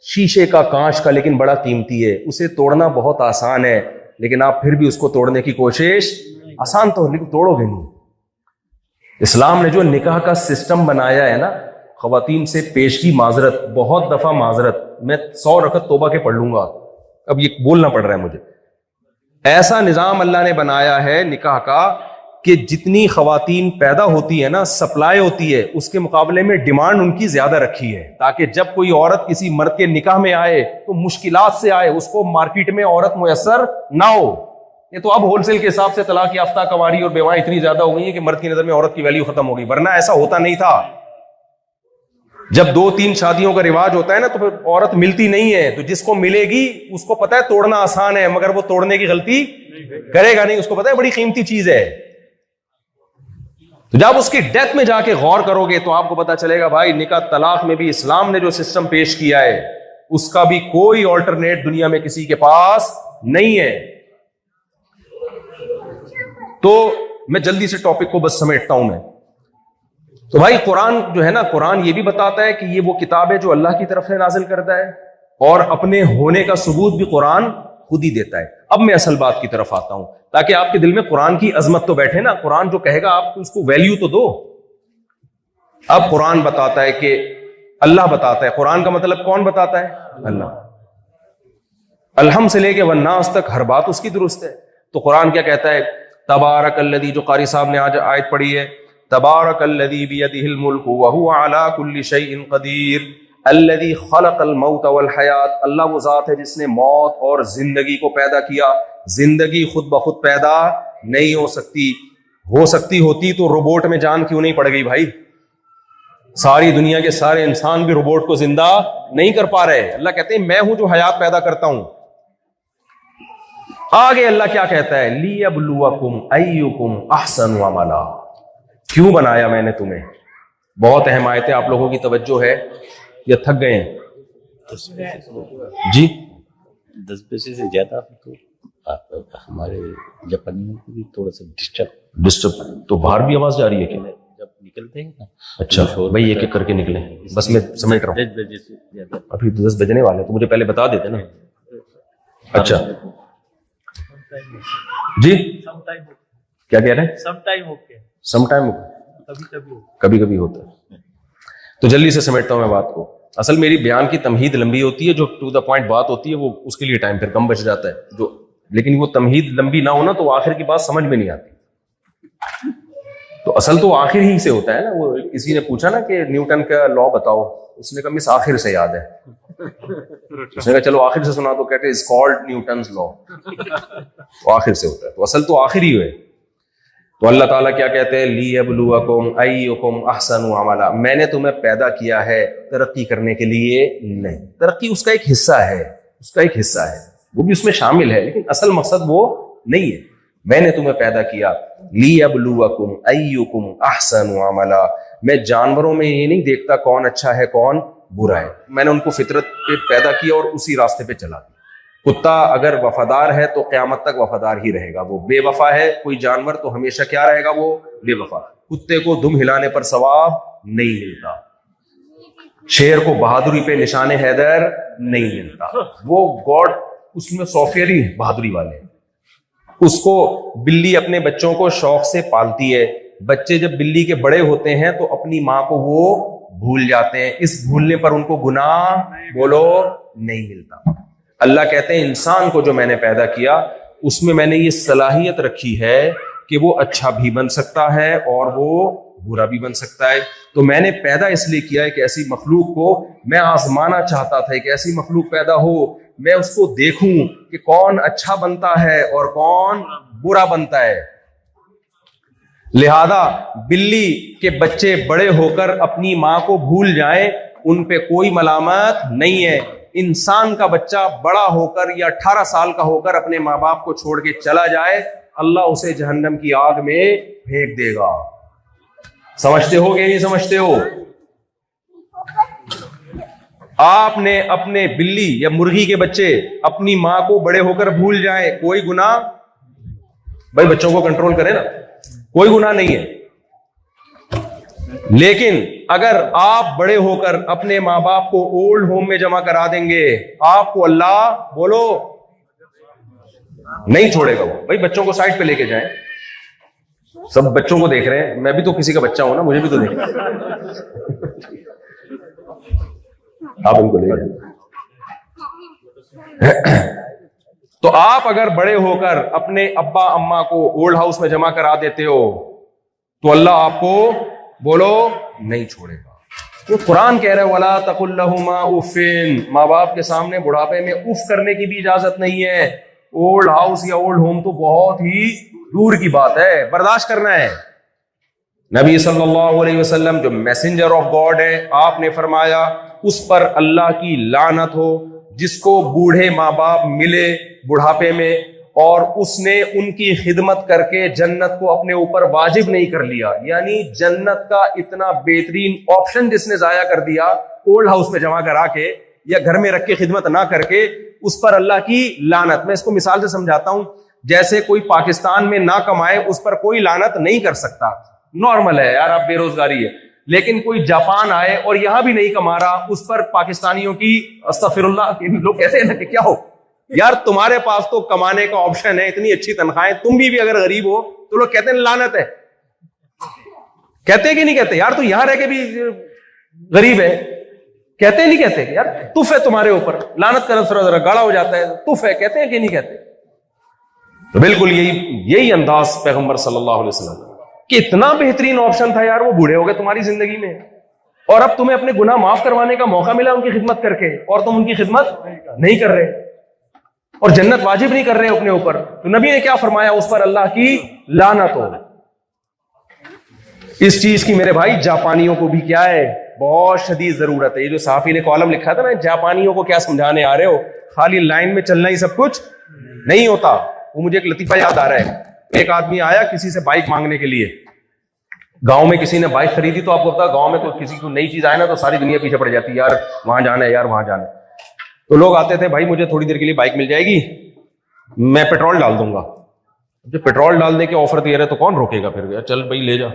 شیشے کا کانچ کا لیکن بڑا قیمتی ہے، اسے توڑنا بہت آسان ہے لیکن آپ پھر بھی اس کو توڑنے کی کوشش آسان تو لیکن توڑو گے نہیں. اسلام نے جو نکاح کا سسٹم بنایا ہے نا، خواتین سے پیشگی معذرت، بہت دفعہ معذرت، میں 100 رکعت توبہ کے پڑھ لوں گا، اب یہ بولنا پڑ رہا ہے مجھے. ایسا نظام اللہ نے بنایا ہے نکاح کا کہ جتنی خواتین پیدا ہوتی ہے نا، سپلائی ہوتی ہے، اس کے مقابلے میں ڈیمانڈ ان کی زیادہ رکھی ہے تاکہ جب کوئی عورت کسی مرد کے نکاح میں آئے تو مشکلات سے آئے، اس کو مارکیٹ میں عورت میسر نہ ہو. یہ تو اب ہول سیل کے حساب سے طلاق یافتہ کنواری اور بیوائیں اتنی زیادہ ہو گئی ہیں کہ مرد کی نظر میں عورت کی ویلیو ختم ہو گئی، ورنہ ایسا ہوتا نہیں تھا. جب 2-3 شادیوں کا رواج ہوتا ہے نا تو پھر عورت ملتی نہیں ہے، تو جس کو ملے گی اس کو پتا ہے توڑنا آسان ہے مگر وہ توڑنے کی غلطی کرے گا نہیں، اس کو پتا ہے بڑی قیمتی چیز ہے. تو جب اس کی ڈیتھ میں جا کے غور کرو گے تو آپ کو پتا چلے گا بھائی نکاح طلاق میں بھی اسلام نے جو سسٹم پیش کیا ہے اس کا بھی کوئی آلٹرنیٹ دنیا میں کسی کے پاس نہیں ہے. تو میں جلدی سے ٹاپک کو بس سمیٹتا ہوں میں. تو بھائی قرآن جو ہے نا، قرآن یہ بھی بتاتا ہے کہ یہ وہ کتاب ہے جو اللہ کی طرف سے نازل کرتا ہے، اور اپنے ہونے کا ثبوت بھی قرآن خود ہی دیتا ہے. اب میں اصل بات کی طرف آتا ہوں تاکہ آپ کے دل میں قرآن کی عظمت تو بیٹھے نا. قرآن جو کہے گا آپ اس کو ویلیو تو دو. اب قرآن بتاتا ہے کہ اللہ بتاتا ہے، قرآن کا مطلب کون بتاتا ہے؟ اللہ. الحم سے لے کے والناس تک ہر بات اس کی درست ہے. تو قرآن کیا کہتا ہے؟ تبارک الذی، جو قاری صاحب نے آج آیت پڑھی ہے، تبارک الذی بیدہ الملک وہو علی کل شیء قدیر الذی خلق الموت والحیات. اللہ وہ ذات ہے جس نے موت اور زندگی کو پیدا کیا. زندگی خود بخود پیدا نہیں ہو سکتی، ہو سکتی ہوتی تو روبوٹ میں جان کیوں نہیں پڑ گئی بھائی؟ ساری دنیا کے سارے انسان بھی روبوٹ کو زندہ نہیں کر پا رہے. اللہ کہتے ہیں میں ہوں جو حیات پیدا کرتا ہوں. آگے اللہ کیا کہتا ہے؟ لیبلوکم ایکم احسن عملا. کیوں بنایا میں نے تمہیں؟ بہت اہم آیت ہے، آپ لوگوں کی توجہ ہے یا تھک گئے ہیں؟ جی 10 پیسے سے زیادہ تو ہمارے جاپانیوں کو بھی تھوڑا سا ڈسٹرب تو باہر بھی آواز جا رہی ہے کہ نہیں؟ جب نکلتے ہیں نا اچھا بھائی ایک ایک کر کے نکلیں، بس میں سمیٹ رہا ہوں، 10 بجے سے زیادہ ابھی 10 بجنے والے تو مجھے پہلے بتا دیتے نا۔ اچھا جی کیا کہہ رہے ہیں؟ سم ٹائم کبھی کبھی ہوتا ہے، تو جلدی سے سمیٹتا ہوں میں بات کو۔ اصل میری بیان کی تمہید لمبی ہوتی ہے، جو ٹو دا پوائنٹ بات ہوتی ہے وہ اس کے لیے ٹائم پھر کم بچ جاتا ہے، جو لیکن وہ تمہید لمبی نہ ہونا تو آخر کی بات سمجھ میں نہیں آتی۔ تو اصل تو آخر ہی سے ہوتا ہے نا، وہ کسی نے پوچھا نا کہ نیوٹن کا لا بتاؤ، اس نے کہا مس آخر سے یاد ہے، اس نے کہا چلو آخر سے سنا، تو کہتے ہیں اٹس کالڈ نیوٹنز لا، تو آخر سے ہوتا ہے، تو اصل تو آخر ہی ہوئے۔ تو اللہ تعالیٰ کیا کہتے ہیں؟ لیبلوکم ایکم احسن عملا، میں نے تمہیں پیدا کیا ہے ترقی کرنے کے لیے نہیں، ترقی اس کا ایک حصہ ہے، اس کا ایک حصہ ہے، وہ بھی اس میں شامل ہے، لیکن اصل مقصد وہ نہیں ہے۔ میں نے تمہیں پیدا کیا لیبلوکم ایکم احسن عملا، میں جانوروں میں یہ نہیں دیکھتا کون اچھا ہے کون برا ہے، میں نے ان کو فطرت پہ پیدا کیا اور اسی راستے پہ چلا دیا۔ کتا اگر وفادار ہے تو قیامت تک وفادار ہی رہے گا، وہ بے وفا ہے کوئی جانور تو ہمیشہ کیا رہے گا؟ وہ بے وفا۔ کتے کو دم ہلانے پر ثواب نہیں ملتا، شیر کو بہادری پہ نشان حیدر نہیں ملتا، وہ گاڈ اس میں سافٹ ویئر بہادری والے ہیں۔ اس کو بلی اپنے بچوں کو شوق سے پالتی ہے، بچے جب بلی کے بڑے ہوتے ہیں تو اپنی ماں کو وہ بھول جاتے ہیں، اس بھولنے پر ان کو گناہ بولو نہیں ملتا۔ اللہ کہتے ہیں انسان کو جو میں نے پیدا کیا اس میں نے یہ صلاحیت رکھی ہے کہ وہ اچھا بھی بن سکتا ہے اور وہ برا بھی بن سکتا ہے۔ تو میں نے پیدا اس لیے کیا ہے کہ ایسی مخلوق کو میں آزمانا چاہتا تھا کہ ایسی مخلوق پیدا ہو، میں اس کو دیکھوں کہ کون اچھا بنتا ہے اور کون برا بنتا ہے۔ لہذا بلی کے بچے بڑے ہو کر اپنی ماں کو بھول جائیں، ان پہ کوئی ملامت نہیں ہے۔ انسان کا بچہ بڑا ہو کر یا 18 سال کا ہو کر اپنے ماں باپ کو چھوڑ کے چلا جائے، اللہ اسے جہنم کی آگ میں پھینک دے گا۔ سمجھتے ہو کہ نہیں سمجھتے ہو؟ آپ نے اپنے بلی یا مرغی کے بچے اپنی ماں کو بڑے ہو کر بھول جائیں، کوئی گناہ، بھائی بچوں کو کنٹرول کرے نا، کوئی گناہ نہیں ہے۔ لیکن اگر آپ بڑے ہو کر اپنے ماں باپ کو اولڈ ہوم میں جمع کرا دیں گے، آپ کو اللہ بولو نہیں چھوڑے گا۔ وہ بھائی بچوں کو سائڈ پہ لے کے جائیں، سب بچوں کو دیکھ رہے ہیں، میں بھی تو کسی کا بچہ ہوں نا، مجھے بھی تو دیکھ آپ ان کو لے جائیں۔ تو آپ اگر بڑے ہو کر اپنے ابا اما کو اولڈ ہاؤس میں جمع کرا دیتے ہو تو اللہ آپ کو بولو نہیں چھوڑے گا۔ تو قرآن کہہ رہے وَلَا تَقُلْ لَهُمَا اُفٍّ، ماں باپ کے سامنے بڑھاپے میں اف کرنے کی بھی اجازت نہیں ہے۔ اولڈ ہاؤس یا اولڈ ہوم تو بہت ہی دور کی بات ہے، برداشت کرنا ہے۔ نبی صلی اللہ علیہ وسلم جو میسنجر آف گاڈ ہے، آپ نے فرمایا اس پر اللہ کی لعنت ہو جس کو بوڑھے ماں باپ ملے بڑھاپے میں اور اس نے ان کی خدمت کر کے جنت کو اپنے اوپر واجب نہیں کر لیا، یعنی جنت کا اتنا بہترین آپشن جس نے ضائع کر دیا اولڈ ہاؤس میں جمع کرا کے یا گھر میں رکھ کے خدمت نہ کر کے، اس پر اللہ کی لعنت۔ میں اس کو مثال سے سمجھاتا ہوں، جیسے کوئی پاکستان میں نہ کمائے اس پر کوئی لعنت نہیں کر سکتا، نارمل ہے یار، اب بے روزگاری ہے، لیکن کوئی جاپان آئے اور یہاں بھی نہیں کما رہا، اس پر پاکستانیوں کی استغفر اللہ، لوگ کہتے ہیں نا کہ کیا ہو یار تمہارے پاس تو کمانے کا آپشن ہے، اتنی اچھی تنخواہیں، تم بھی اگر غریب ہو تو لوگ کہتے ہیں لعنت ہے، کہتے ہیں کہ نہیں کہتے؟ یار تو یہاں رہ کے بھی غریب ہے، کہتے ہیں نہیں کہتے؟ یار تف ہے تمہارے اوپر، لعنت کا لفظ ذرا گاڑا ہو جاتا ہے، تف ہے، کہتے ہیں کہ نہیں کہتے؟ تو بالکل یہی انداز پیغمبر صلی اللہ علیہ وسلم کہ اتنا بہترین آپشن تھا یار، وہ بوڑھے ہو گئے تمہاری زندگی میں اور اب تمہیں اپنے گناہ معاف کروانے کا موقع ملا ان کی خدمت کر کے، اور تم ان کی خدمت نہیں کر رہے اور جنت واجب نہیں کر رہے اپنے اوپر، تو نبی نے کیا فرمایا؟ اس پر اللہ کی لعنت ہو۔ اس چیز کی میرے بھائی جاپانیوں کو بھی کیا ہے؟ بہت شدید ضرورت ہے۔ یہ جو صحافی نے کالم لکھا تھا نا، جاپانیوں کو کیا سمجھانے آ رہے ہو؟ خالی لائن میں چلنا ہی سب کچھ نہیں ہوتا۔ وہ مجھے ایک لطیفہ یاد آ رہا ہے، ایک آدمی آیا کسی سے بائک مانگنے کے لیے، گاؤں میں کسی نے بائک خریدی، تو آپ کو پتا گاؤں میں تو کسی کو نئی چیز آئے نا تو ساری دنیا پیچھے پڑ جاتی ہے، یار وہاں جانا ہے، یار وہاں جانا ہے۔ تو لوگ آتے تھے، بھائی مجھے تھوڑی دیر کے لیے بائک مل جائے گی؟ میں پیٹرول ڈال دوں گا. جب پیٹرول ڈالنے کے آفر دے رہے تو کون روکے گا پھر؟ چل بھائی لے جا.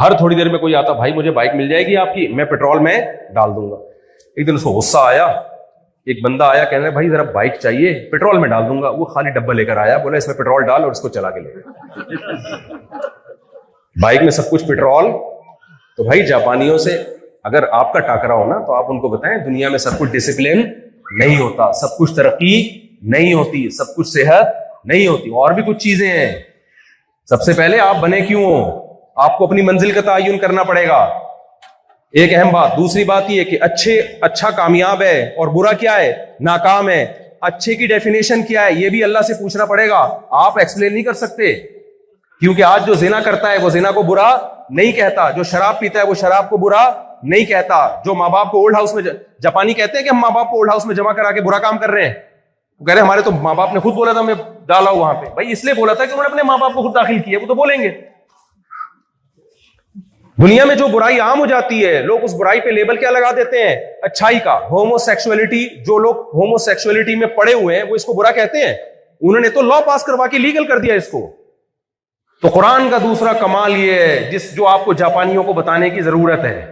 ہر تھوڑی دیر میں کوئی آتا, بھائی مجھے بائک مل جائے گی آپ کی, میں پیٹرول میں ڈال دوں گا. ایک دن اس کو غصہ آیا, ایک بندہ آیا کہنے بھائی ذرا بائک چاہیے, پیٹرول میں ڈال دوں گا. وہ خالی ڈبہ لے کر آیا, بولا اس میں پیٹرول ڈال اور اس کو چلا کے لے. بائک میں سب کچھ پیٹرول. تو بھائی جاپانیوں سے اگر آپ کا ٹاکرا ہو نا تو آپ ان کو بتائیں دنیا میں سب کچھ ڈسپلن نہیں ہوتا, سب کچھ ترقی نہیں ہوتی, سب کچھ صحت نہیں ہوتی, اور بھی کچھ چیزیں ہیں. سب سے پہلے آپ بنے کیوں ہو؟ آپ کو اپنی منزل کا تعین کرنا پڑے گا, ایک اہم بات. دوسری بات یہ کہ اچھا کامیاب ہے اور برا کیا ہے؟ ناکام ہے. اچھے کی ڈیفینیشن کیا ہے یہ بھی اللہ سے پوچھنا پڑے گا. آپ ایکسپلین نہیں کر سکتے, کیونکہ آج جو زنا کرتا ہے وہ زنا کو برا نہیں کہتا, جو شراب پیتا ہے وہ شراب کو برا نہیں کہتا, جو ماں باپ کو اولڈ ہاؤس میں, جاپانی کہتے ہیں کہ ہم ماں باپ کو اولڈ ہاؤس میں جمع کرا کے برا کام کر رہے ہیں. وہ کہہ رہے ہیں ہمارے تو ماں باپ نے خود بولا تھا ہمیں ڈالا وہاں پہ. بھائی اس لیے بولا تھا کہ انہوں نے اپنے ماں باپ کو خود داخل کیا, وہ تو بولیں گے. دنیا میں جو برائی عام ہو جاتی ہے لوگ اس برائی پہ لیبل کیا لگا دیتے ہیں؟ اچھائی کا. ہومو سیکسولیٹی, جو لوگ ہومو سیکسولیٹی میں پڑے ہوئے ہیں وہ اس کو برا کہتے ہیں. انہوں نے تو لا پاس کروا کے لیگل کر دیا اس کو. تو قرآن کا دوسرا کمال یہ ہے جو آپ کو جاپانیوں کو بتانے کی ضرورت ہے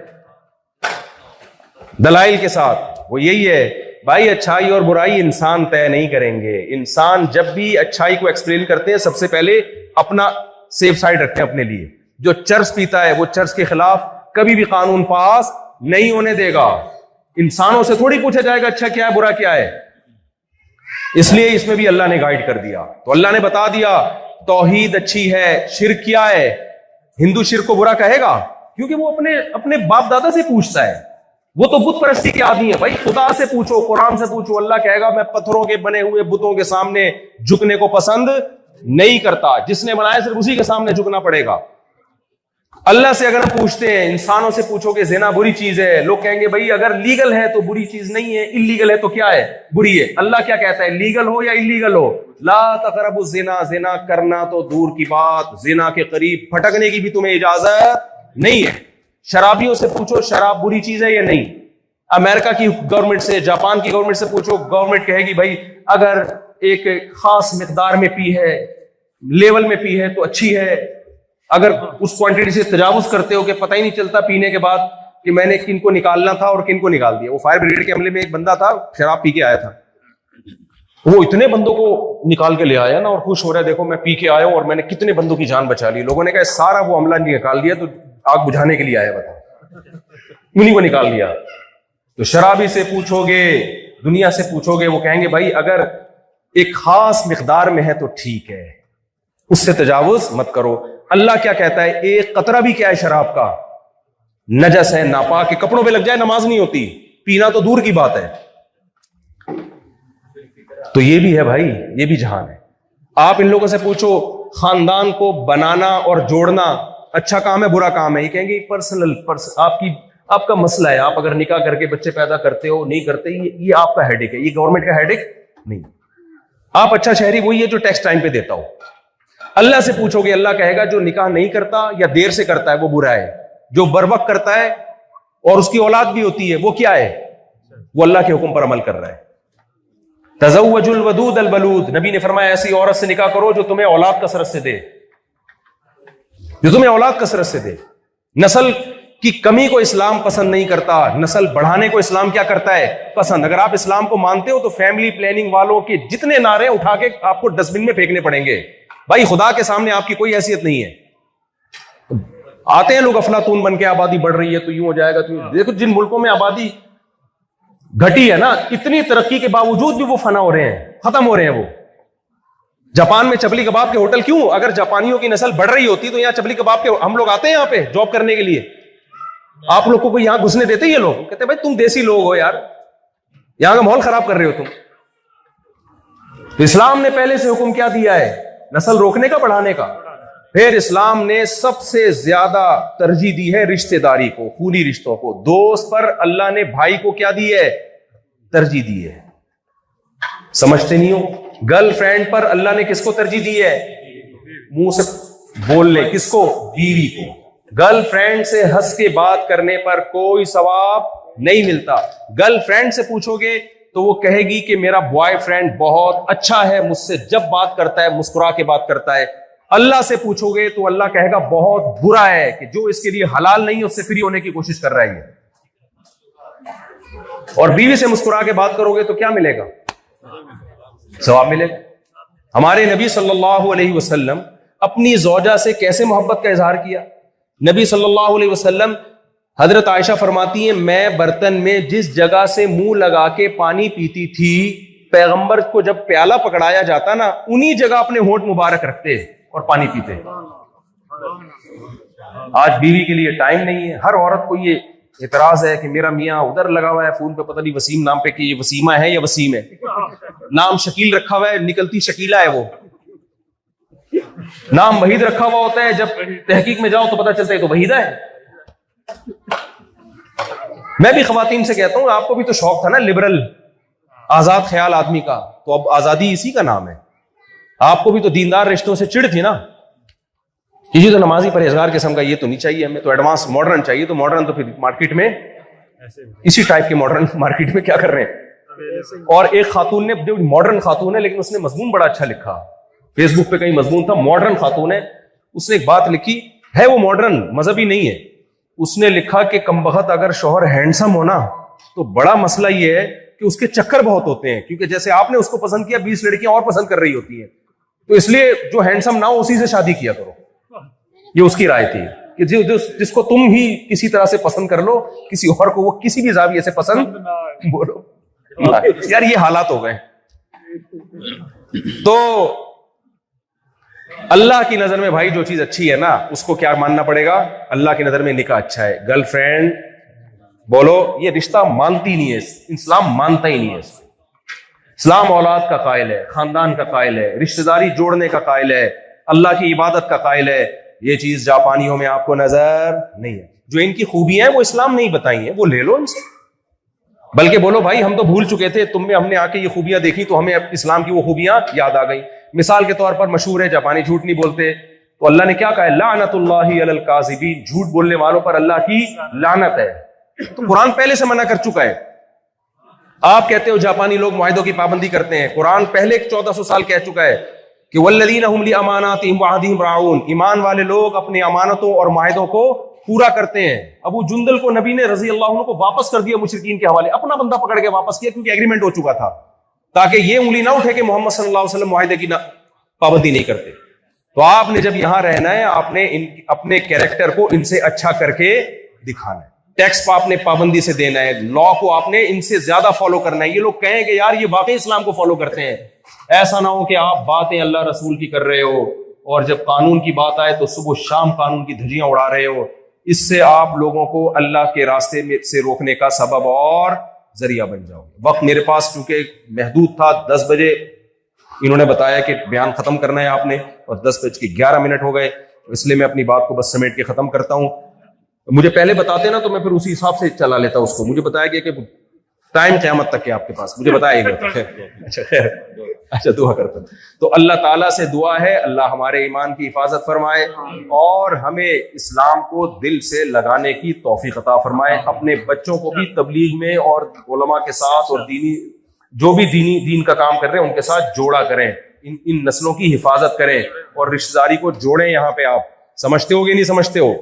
دلائل کے ساتھ, وہ یہی ہے بھائی اچھائی اور برائی انسان طے نہیں کریں گے. انسان جب بھی اچھائی کو ایکسپلین کرتے ہیں سب سے پہلے اپنا سیف سائڈ رکھتے ہیں اپنے لیے. جو چرس پیتا ہے وہ چرس کے خلاف کبھی بھی قانون پاس نہیں ہونے دے گا. انسانوں سے تھوڑی پوچھا جائے گا اچھا کیا ہے برا کیا ہے. اس لیے اس میں بھی اللہ نے گائیڈ کر دیا. تو اللہ نے بتا دیا توحید اچھی ہے, شرک کیا ہے. ہندو شرک کو برا کہے گا کیونکہ وہ اپنے باپ دادا سے پوچھتا ہے, وہ تو بت پرستی کے آدمی ہے. بھائی خدا سے پوچھو, قرآن سے پوچھو. اللہ کہے گا میں پتھروں کے بنے ہوئے بتوں کے سامنے جھکنے کو پسند نہیں کرتا, جس نے بنایا صرف اسی کے سامنے جھکنا پڑے گا. اللہ سے اگر پوچھتے ہیں, انسانوں سے پوچھو کہ زنا بری چیز ہے, لوگ کہیں گے بھائی اگر لیگل ہے تو بری چیز نہیں ہے, انلیگل ہے تو کیا ہے؟ بری ہے. اللہ کیا کہتا ہے؟ لیگل ہو یا انلیگل ہو, لا تقربوا الزنا, زنا کرنا تو دور کی بات, زنا کے قریب پھٹکنے کی بھی تمہیں اجازت نہیں ہے. شرابیوں سے پوچھو شراب بری چیز ہے یا نہیں. امریکہ کی گورنمنٹ سے, جاپان کی گورنمنٹ سے پوچھو, گورنمنٹ کہے گی بھائی اگر ایک خاص مقدار میں پی ہے, لیول میں پی ہے تو اچھی ہے. اگر اس کوانٹٹی سے تجاوز کرتے ہو کہ پتہ ہی نہیں چلتا پینے کے بعد کہ میں نے کن کو نکالنا تھا اور کن کو نکال دیا. وہ فائر بریگیڈ کے عملے میں ایک بندہ تھا شراب پی کے آیا تھا, وہ اتنے بندوں کو نکال کے لے آیا نا, اور خوش ہو رہا ہے دیکھو میں پی کے آیا ہوں اور میں نے کتنے بندوں کی جان بچا لی. لوگوں نے کہا سارا وہ عملہ نکال دیا تو آگ بجھانے کے لیے آیا, بتا انہیں کو نکال دیا. تو شرابی سے پوچھو گے, دنیا سے پوچھو گے, وہ کہیں گے بھائی اگر ایک خاص مقدار میں ہے تو ٹھیک ہے, اس سے تجاوز مت کرو. اللہ کیا کہتا ہے؟ ایک قطرہ بھی کیا ہے شراب کا نجس ہے, ناپاک کے کپڑوں پہ لگ جائے نماز نہیں ہوتی, پینا تو دور کی بات ہے. تو یہ بھی ہے بھائی, یہ بھی جہان ہے. آپ ان لوگوں سے پوچھو خاندان کو بنانا اور جوڑنا اچھا کام ہے برا کام ہے, یہ کہیں گے پرسنل آپ کا مسئلہ ہے. آپ اگر نکاح کر کے بچے پیدا کرتے ہو نہیں کرتے, یہ آپ کا ہیڈک ہے, یہ گورنمنٹ کا ہیڈک نہیں. آپ اچھا شہری وہی ہے جو ٹیکس ٹائم پہ دیتا ہو. اللہ سے پوچھو گے, اللہ کہے گا جو نکاح نہیں کرتا یا دیر سے کرتا ہے وہ برا ہے, جو بر وقت کرتا ہے اور اس کی اولاد بھی ہوتی ہے وہ کیا ہے؟ وہ اللہ کے حکم پر عمل کر رہا ہے. تزوجوا الودود البلود, نبی نے فرمایا ایسی عورت سے نکاح کرو جو تمہیں اولاد کثرت سے دے, جو تمہیں اولاد کثرت سے دے. نسل کی کمی کو اسلام پسند نہیں کرتا, نسل بڑھانے کو اسلام کیا کرتا ہے؟ پسند. اگر آپ اسلام کو مانتے ہو تو فیملی پلاننگ والوں کے جتنے نعرے اٹھا کے آپ کو ڈسٹ بن میں پھینکنے پڑیں گے. بھائی خدا کے سامنے آپ کی کوئی حیثیت نہیں ہے. آتے ہیں لوگ افلاطون بن کے آبادی بڑھ رہی ہے تو یوں ہو جائے گا, تو دیکھو جن ملکوں میں آبادی گھٹی ہے نا, اتنی ترقی کے باوجود بھی وہ فنا ہو رہے ہیں, ختم ہو رہے ہیں. وہ جاپان میں چپلی کباب کے ہوٹل کیوں؟ اگر جاپانیوں کی نسل بڑھ رہی ہوتی تو یہاں چپلی کباب کے ہم لوگ آتے ہیں یہاں پہ جاب کرنے کے لیے. آپ لوگ کو کوئی یہاں گھسنے دیتے یہ لوگ؟ کہتے ہیں بھائی تم دیسی لوگ ہو یار, یہاں کا ماحول خراب کر رہے ہو تم. تو اسلام نے پہلے سے حکم کیا دیا ہے؟ نسل روکنے کا, بڑھانے کا. پھر اسلام نے سب سے زیادہ ترجیح دی ہے رشتہ داری کو, خونی رشتوں کو. دوست پر اللہ نے بھائی کو کیا دی ہے؟ ترجیح دی ہے. سمجھتے نہیں ہو؟ گرل فرینڈ پر اللہ نے کس کو ترجیح دی ہے؟ منہ سے بول لے, کس کو؟ بیوی کو. گرل فرینڈ سے ہنس کے بات کرنے پر کوئی ثواب نہیں ملتا. گرل فرینڈ سے پوچھو گے تو وہ کہے گی کہ میرا بوائے فرینڈ بہت اچھا ہے، مجھ سے جب بات کرتا ہے مسکرا کے بات کرتا ہے. اللہ سے پوچھو گے تو اللہ کہے گا بہت برا ہے کہ جو اس کے لیے حلال نہیں اس سے فری ہونے کی کوشش کر رہا ہے. اور بیوی سے مسکرا کے بات کرو گے تو کیا ملے گا؟ ثواب ملے گا. ہمارے نبی صلی اللہ علیہ وسلم اپنی زوجہ سے کیسے محبت کا اظہار کیا؟ نبی صلی اللہ علیہ وسلم، حضرت عائشہ فرماتی ہیں میں برتن میں جس جگہ سے منہ لگا کے پانی پیتی تھی، پیغمبر کو جب پیالہ پکڑایا جاتا نا انہی جگہ اپنے ہونٹ مبارک رکھتے اور پانی پیتے. آج بیوی کے لیے ٹائم نہیں ہے. ہر عورت کو یہ اعتراض ہے کہ میرا میاں ادھر لگا ہوا ہے فون پہ، پتہ نہیں وسیم نام پہ کہ یہ وسیمہ ہے یا وسیم ہے، نام شکیل رکھا ہوا ہے نکلتی شکیلہ ہے، وہ نام وحید رکھا ہوا ہوتا ہے، جب تحقیق میں جاؤ تو پتہ چلتا ہے تو وحیدہ ہے. میں بھی خواتین سے کہتا ہوں آپ کو بھی تو شوق تھا نا لبرل آزاد خیال آدمی کا، تو اب آزادی اسی کا نام ہے. آپ کو بھی تو دیندار رشتوں سے چڑ تھی نا، کسی تو نمازی پرہیزگار قسم کا یہ تو نہیں چاہیے ہمیں، تو ایڈوانس ماڈرن چاہیے. تو ماڈرن تو پھر مارکیٹ میں اسی ٹائپ کے ماڈرن مارکیٹ میں کیا کر رہے ہیں. اور ایک خاتون نے، جو ماڈرن خاتون ہے لیکن اس نے مضمون بڑا اچھا لکھا، فیس بک پہ کہیں مضمون تھا، ماڈرن خاتون ہے، اس نے ایک بات لکھی ہے، وہ ماڈرن مذہبی نہیں ہے. اس نے لکھا کہ کمبخت اگر شوہر ہینڈسم ہونا تو بڑا مسئلہ یہ ہے کہ اس کے چکر بہت ہوتے ہیں، کیونکہ جیسے آپ نے اس کو پسند کیا 20 لڑکیاں اور پسند کر رہی ہوتی ہیں، تو اس لیے جو ہینڈسم نہ ہو اسی سے شادی کیا کرو. یہ اس کی رائے تھی کہ جس کو تم ہی کسی طرح سے پسند کر لو، کسی اور کو وہ کسی بھی زاویے سے پسند بولو. یار یہ حالات ہو گئے. تو اللہ کی نظر میں بھائی جو چیز اچھی ہے نا اس کو کیا ماننا پڑے گا؟ اللہ کی نظر میں نکاح اچھا ہے. گرل فرینڈ بولو یہ رشتہ مانتی نہیں ہے، اسلام مانتا ہی نہیں ہے. اسلام اولاد کا قائل ہے، خاندان کا قائل ہے، رشتہ داری جوڑنے کا قائل ہے، اللہ کی عبادت کا قائل ہے. یہ چیز جاپانیوں میں آپ کو نظر نہیں ہے. جو ان کی خوبیاں ہیں وہ اسلام نہیں بتائی ہیں، وہ لے لو ان سے، بلکہ بولو بھائی ہم تو بھول چکے تھے، تم میں ہم نے آ کے یہ خوبیاں دیکھی تو ہمیں اسلام کی وہ خوبیاں یاد آ گئی. مثال کے طور پر مشہور ہے جاپانی جھوٹ نہیں بولتے، تو اللہ نے کیا کہا ہے؟ لعنت اللہ علی الکاذبین، جھوٹ بولنے والوں پر اللہ کی لعنت ہے. تو قرآن پہلے سے منع کر چکا ہے. آپ کہتے ہو جاپانی لوگ معاہدوں کی پابندی کرتے ہیں، قرآن پہلے 1400 سال کہہ چکا ہے کہ والذین هم لاماناتهم وعہدہم راعون، ایمان والے لوگ اپنی امانتوں اور معاہدوں کو پورا کرتے ہیں. ابو جندل کو نبی نے رضی اللہ عنہ کو واپس کر دیا مشرکین کے حوالے، اپنا بندہ پکڑ کے واپس کیا کیونکہ ایگریمنٹ ہو چکا تھا، تاکہ یہ انگلی نہ اٹھے کہ محمد صلی اللہ علیہ وسلم معاہدے کی پابندی نہیں کرتے. تو آپ نے جب یہاں رہنا ہے آپ نے اپنے کیریکٹر کو ان سے اچھا کر کے دکھانا ہے. ٹیکس پہ آپ نے پابندی سے دینا ہے، لا کو آپ نے ان سے زیادہ فالو کرنا ہے. یہ لوگ کہیں کہ یار یہ واقعی اسلام کو فالو کرتے ہیں. ایسا نہ ہو کہ آپ باتیں اللہ رسول کی کر رہے ہو اور جب قانون کی بات آئے تو صبح شام قانون کی دھجیاں اڑا رہے ہو. اس سے آپ لوگوں کو اللہ کے راستے میں سے روکنے کا سبب اور ذریعہ بن جاؤ. وقت میرے پاس چونکہ محدود تھا، 10 بجے انہوں نے بتایا کہ بیان ختم کرنا ہے آپ نے، اور 10:11 ہو گئے، اس لیے میں اپنی بات کو بس سمیٹ کے ختم کرتا ہوں. مجھے پہلے بتاتے نا تو میں پھر اسی حساب سے چلا لیتا اس کو. مجھے بتایا گیا کہ ٹائم قیامت تک ہے آپ کے پاس، مجھے بتایا گیا. اچھا دعا کرتا ہوں. تو اللہ تعالیٰ سے دعا ہے اللہ ہمارے ایمان کی حفاظت فرمائے اور ہمیں اسلام کو دل سے لگانے کی توفیق عطا فرمائے. اپنے بچوں کو بھی تبلیغ میں اور علماء کے ساتھ اور جو بھی دین کا کام کر رہے ہیں ان کے ساتھ جوڑا کریں، ان نسلوں کی حفاظت کریں اور رشتہ داری کو جوڑیں. یہاں پہ آپ سمجھتے ہو گے نہیں سمجھتے ہو؟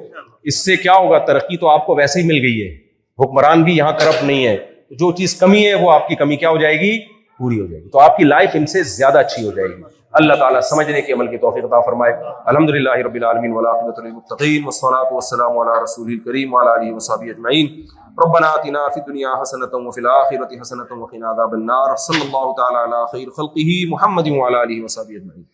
اس سے کیا ہوگا؟ ترقی تو آپ کو ویسے ہی مل گئی ہے، حکمران بھی یہاں کرپٹ نہیں ہے. جو چیز کمی ہے وہ آپ کی کمی کیا ہو جائے گی؟ پوری ہو جائے گی. تو آپ کی لائف ان سے زیادہ اچھی ہو جائے گی. اللہ تعالیٰ سمجھنے کے عمل کی توفیق عطا فرمائے. الحمدللہ رب العالمین والعاقبۃ للمتقین والصلاۃ والسلام علی رسول الکریم وعلی آلہ وصحبہ اجمعین. ربنا آتنا فی الدنیا حسنۃ وفی الآخرۃ حسنۃ وقنا عذاب النار. صلی اللہ تعالی علی خیر خلقہ محمد وعلی آلہ وصحبہ اجمعین.